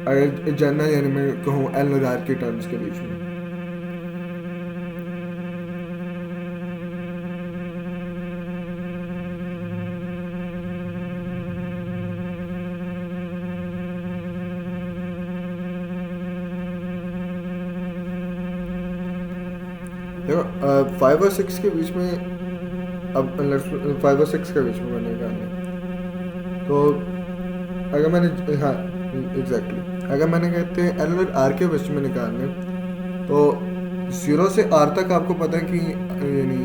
अगर जनरल यानी मैं कहूँ एल और आर के टर्म्स के बीच में, देखो 5 और 6 के बीच में, अब 5 और 6 के बीच में मैंने निकालना, तो अगर मैंने, हाँ एग्जैक्टली, अगर मैंने कहते हैं एल और आर के बीच में निकालने, तो 0 से आर तक आपको पता है कि यानी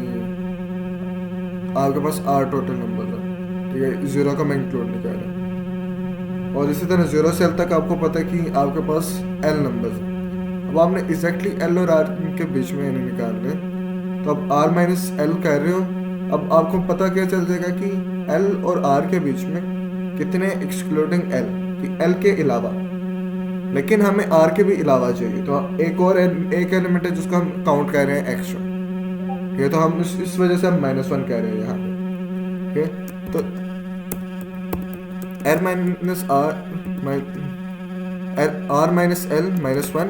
आपके पास आर टोटल नंबर है, ठीक है, 0 का मैं इंक्लूड नहीं कर रहा। और इसी तरह 0 से एल तक आपको पता है कि आपके पास एल नंबर है। अब आपने एग्जैक्टली एल और आर के बीच में यानी निकालने, तो अब आर माइनस एल कर रहे हो, अब आपको पता क्या चल जाएगा कि एल और आर के बीच में कितने एक्सक्लूडिंग एल, कि एल के अलावा, लेकिन हमें आर के भी अलावा चाहिए, तो एक और एक एलिमेंट है जिसको हम काउंट कर रहे हैं एक्स्ट्रा, ठीक है, तो हम इस वजह से हम -1 कह रहे हैं यहाँ पे, ठीक है, तो l minus r minus l -1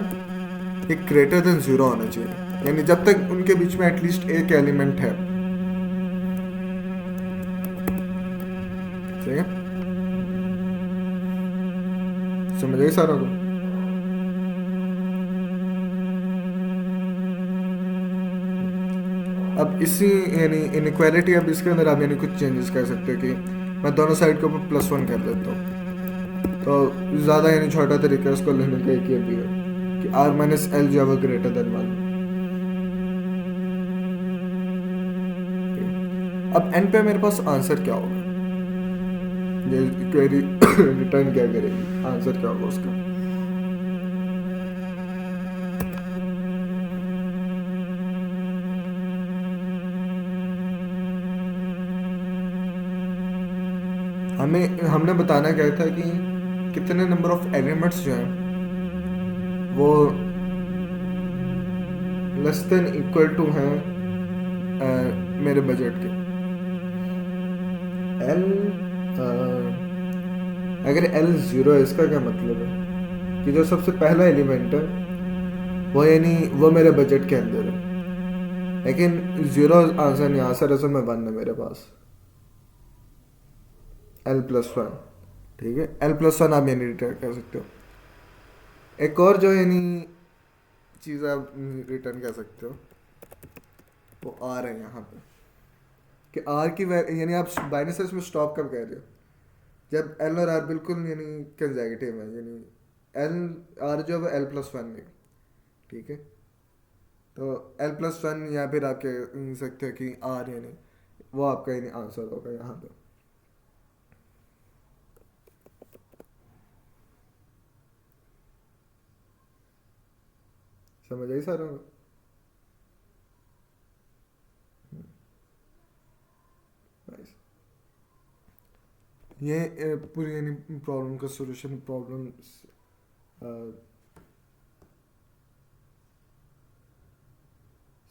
एक ग्रेटर देन 0 होना चाहिए, यानी जब तक उनके बीच में एटलीस्ट एक एलिमेंट है, ठीक है, समझ गए सारा को? अब इसी यानी इनइक्वालिटी, अब इसके अंदर आप यानी कुछ चेंजेस कर सकते हो कि मैं दोनों साइड के ऊपर +1 कर देता हूँ, तो ज़्यादा यानी छोटा तरीका है उसको लेने का, एक ये भी है कि आर माइनस एल जो है वो ग्रेटर देन 1। अब एन पे मेरे पास आंसर क्या होगा, ये क्वेरी रिटर्न क्या करेगी, आंसर क्या होगा उसका? हमने बताना क्या था कि कितने नंबर ऑफ एलिमेंट्स जो हैं वो लेस देन इक्वल टू हैं मेरे बजट के। एल अगर एल 0 है, इसका क्या मतलब है कि जो सबसे पहला एलिमेंट है वो यानी वो मेरे बजट के अंदर है, लेकिन 0 आंसर नहीं, आंसर असल में 1 है मेरे पास, L+1, ठीक है, L+1 आप यानी रिटर्न कर सकते हो। एक और जो यानी चीज़ आप रिटर्न कर सकते हो वो आर है यहाँ पे, कि आर की यानी आप बाइनरी सर्च में स्टॉप कब कह रहे हो, जब एल और आर बिल्कुल यानी कंसेक्यूटिव है, यानी एल आर जो है L+1 है, ठीक है, तो L+1 या फिर आप कह सकते हो कि आर यानी वो आपका यानी आंसर होगा यहाँ पे। समझ आई सारा? नाइस। ये पूरी यानी प्रॉब्लम का सॉल्यूशन, प्रॉब्लम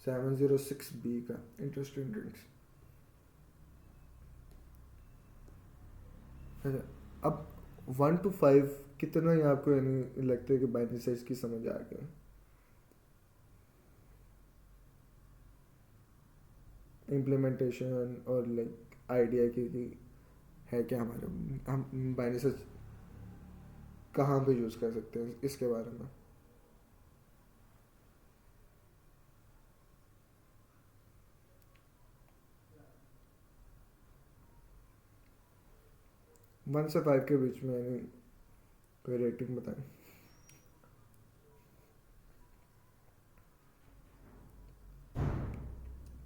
706B का इंटरेस्टिंग ड्रिंक्स। अच्छा, अब 1 to 5 कितना ही आपको यानी लगता है कि बाइनरी सर्च की समझ आ गया? इम्प्लीमेंटेशन और लाइक आइडिया की है क्या हमारे, हम बाइनरी सर्च कहाँ पे यूज़ कर सकते हैं इसके बारे में? वन से 5 के बीच में यानी कोई रेटिंग बताएं।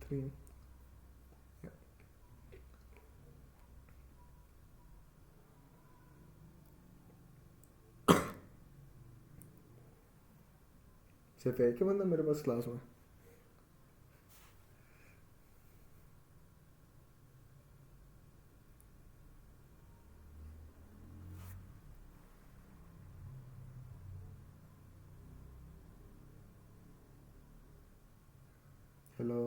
3। सिर्फ एक ही बंदा मेरे पास क्लास में? हेलो।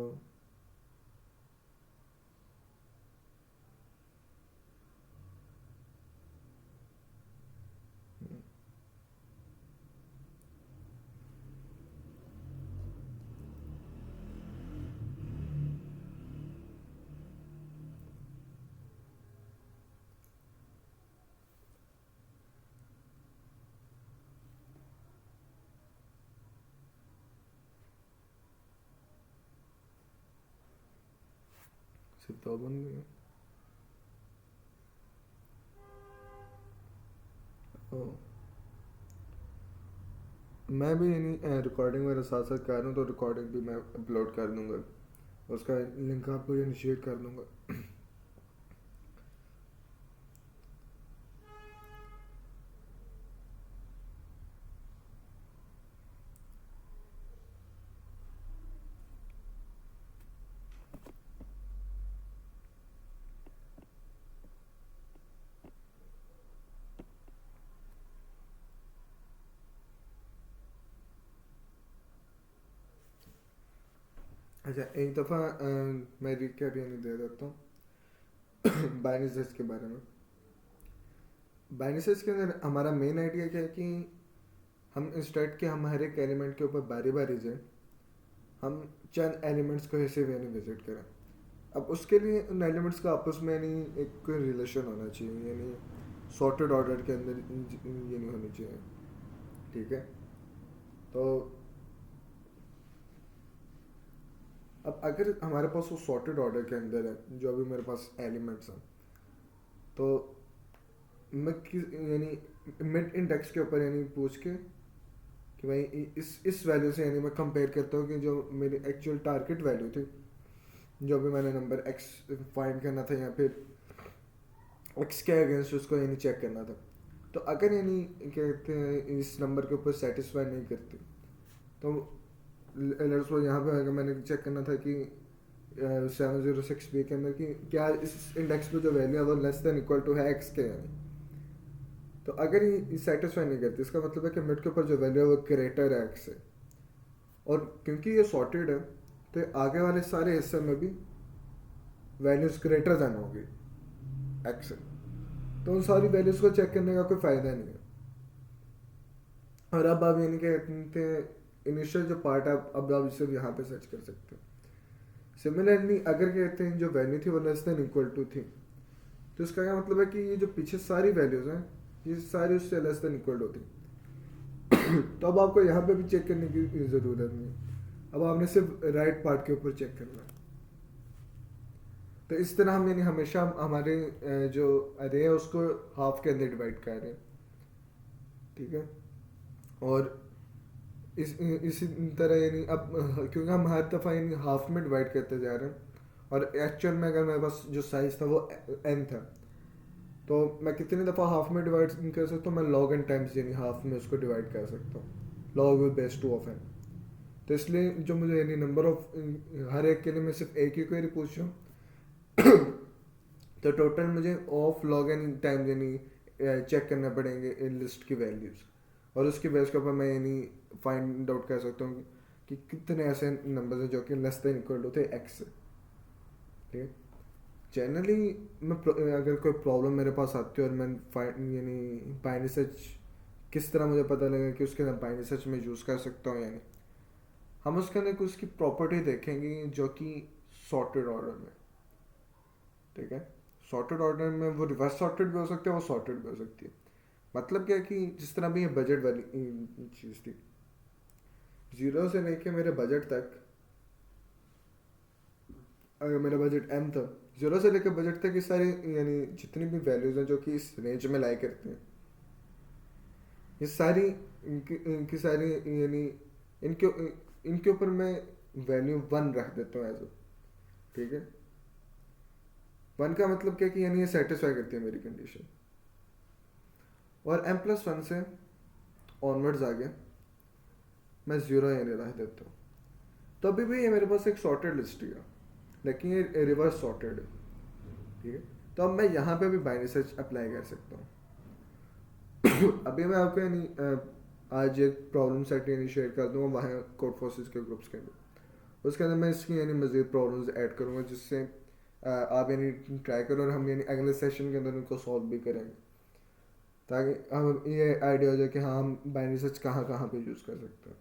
सिर्फ दो बंदे हैं? ओह, मैं भी यानी रिकॉर्डिंग मेरे साथ साथ कर रहा हूँ, तो रिकॉर्डिंग भी मैं अपलोड कर दूंगा, उसका लिंक आपको यानी शेयर कर दूंगा। अच्छा, एक दफ़ा मैं रिकैप यानी दे देता हूँ बाइनरी सर्च के बारे में। बाइनरी सर्च के अंदर हमारा मेन आइडिया क्या है कि हम इंस्टेड के हम हर एक एलिमेंट के ऊपर बारी बारी जाए, हम चंद एलिमेंट्स को ऐसे यानी विजिट करें। अब उसके लिए उन एलिमेंट्स का आपस में यानी एक कोई रिलेशन होना चाहिए, यानी सॉर्टेड ऑर्डर के अंदर ये नहीं होनी चाहिए, ठीक है। तो अब अगर हमारे पास वो सॉर्टेड ऑर्डर के अंदर है जो अभी मेरे पास एलिमेंट्स हैं, तो मैं यानी मिड इंडेक्स के ऊपर यानी पूछ के कि भाई इस वैल्यू से यानी मैं कंपेयर करता हूँ कि जो मेरी एक्चुअल टारगेट वैल्यू थी, जो भी मैंने नंबर एक्स फाइंड करना था या फिर एक्स के अगेंस्ट उसको यानी चेक करना था, तो अगर यानी कहते हैं इस नंबर के ऊपर सेटिस्फाई नहीं करती, तो लेट्स सपोज यहाँ पे अगर मैंने चेक करना था कि 706B के अंदर कि क्या इस इंडेक्स पे जो वैल्यू है वो लेस देन इक्वल टू है एक्स के, यानी तो अगर ये सेटिस्फाई नहीं करती, इसका मतलब है कि मिड के ऊपर जो वैल्यू है वो ग्रेटर है एक्स से, और क्योंकि ये सॉर्टेड है तो आगे वाले सारे हिस्से में भी वैल्यूज ग्रेटर देन होगी एक्स से, तो उन सारी वैल्यूज को चेक करने का कोई फ़ायदा नहीं है। और अब आप यानी कहते हैं इनिशियल जो पार्ट है, अब आप इसे यहाँ पे सर्च कर सकते हो। सिमिलरली अगर कहते हैं जो वैल्यू थी वो लेस देन इक्वल टू थी, तो इसका क्या मतलब है कि ये जो पीछे सारी वैल्यूज हैं ये सारी उससे लेस देन इक्वल होती तो अब आपको यहाँ पे भी चेक करने की ज़रूरत नहीं, अब आपने सिर्फ राइट पार्ट के ऊपर चेक करना है। तो इस तरह हम यानी हमेशा हमारे जो अरे है उसको हाफ के अंदर डिवाइड कर रहे हैं, ठीक है। और इसी तरह यानी अब क्योंकि हम हर दफ़ा यानी हाफ में डिवाइड करते जा रहे हैं, और एक्चुअल में अगर मेरे पास जो साइज था वो n था, तो मैं कितनी दफ़ा हाफ में डिवाइड कर सकता हूँ, मैं log n टाइम्स यानी हाफ में उसको डिवाइड कर सकता हूँ, log with base 2 of n। तो इसलिए जो मुझे यानी नंबर ऑफ हर एक के लिए मैं सिर्फ एक ही क्वेरी पूछ रहा हूँ तो टोटल मुझे ऑफ log n टाइम्स यानी चेक करने पड़ेंगे इन लिस्ट की वैल्यूज़, और उसकी बेस के ऊपर मैं यानी फाइंड आउट कर सकता हूँ कि कितने ऐसे नंबर्स हैं जो कि लेस देन इक्वल होते हैं एक्स से, ठीक है। जनरली मैं अगर कोई प्रॉब्लम मेरे पास आती है और मैं यानी बाइनरी सर्च किस तरह मुझे पता लगा कि उसके अंदर बाइनरी सर्च में यूज़ कर सकता हूँ, यानी हम उसके अंदर कुछ उसकी प्रॉपर्टी देखेंगे जो कि सॉर्टेड ऑर्डर में, ठीक है। सॉर्टेड ऑर्डर में वो रिवर्स सॉर्टेड भी हो सकता है, वो सॉर्टेड भी हो सकती है। मतलब क्या है कि जिस तरह भी ये बजट वाली चीज़ थी, 0 से लेके मेरे बजट तक, अगर मेरा बजट m था, 0 से लेकर बजट तक ये सारी यानी जितनी भी वैल्यूज हैं जो कि इस रेंज में लाई करती हैं, ये सारी इनकी सारी यानी इनके इनके ऊपर मैं वैल्यू 1 रख देता हूँ एज, ठीक है। 1 का मतलब क्या कि यानी ये सेटिस्फाई करती है मेरी कंडीशन, और m+1 से ऑनवर्ड्स आ गया मैं 0 यानी रह देता हूँ, तो अभी भी ये मेरे पास एक सॉर्टेड लिस्ट है, लेकिन ये रिवर्स सॉर्टेड है, ठीक है। तो अब मैं यहाँ पे भी बाइनरी सर्च अप्लाई कर सकता हूँ। अभी मैं आपको यानी आज एक प्रॉब्लम सेट यानी शेयर कर दूंगा वहाँ कोड फोर्सेस के ग्रुप्स के अंदर, उसके अंदर मैं इसकी यानी मज़ीद प्रॉब्लम्स ऐड करूँगा, जिससे आप यानी ट्राई करो और हम यानी अगले सेशन के अंदर उनको सॉल्व भी करेंगे, ताकि हम ये आइडिया हो जाए कि हाँ हम बाइनरी सर्च कहाँ कहाँ पे यूज़ कर सकते हैं।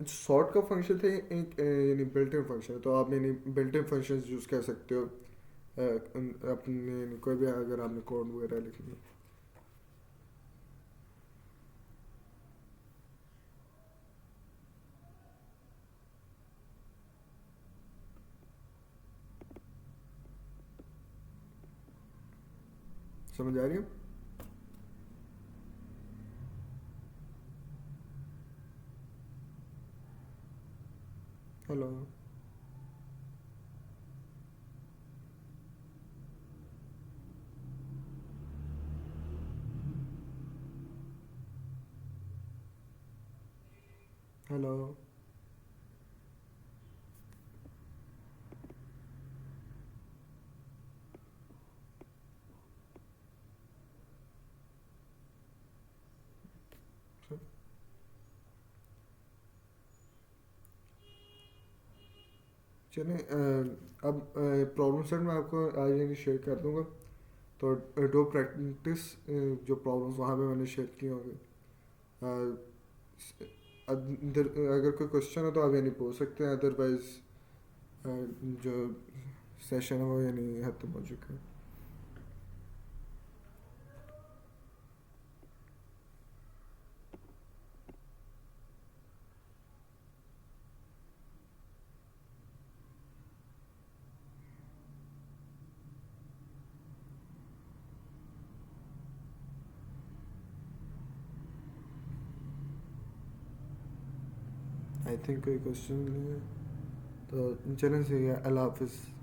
सॉर्ट का फंक्शन थे एक यानी बिल्ट इन फंक्शन है, तो आप यानी बिल्ट इन फंक्शन यूज़ कर सकते हो अपने यानी कोई भी अगर आपने कोड वगैरह लिखनी है। समझ आ रही है? हेलो। हेलो। चलिए अब प्रॉब्लम सेट मैं आपको आज यानी शेयर कर दूंगा, तो डो प्रैक्टिस जो प्रॉब्लम्स वहाँ पे मैंने शेयर किए होंगे, अगर कोई क्वेश्चन हो तो आप यानी पूछ सकते हैं, अदरवाइज जो सेशन है वो यानी खत्म हो चुका है। आई थिंक कोई क्वेश्चन नहीं है, तो चलें सही है, अल्लाह हाफिज़।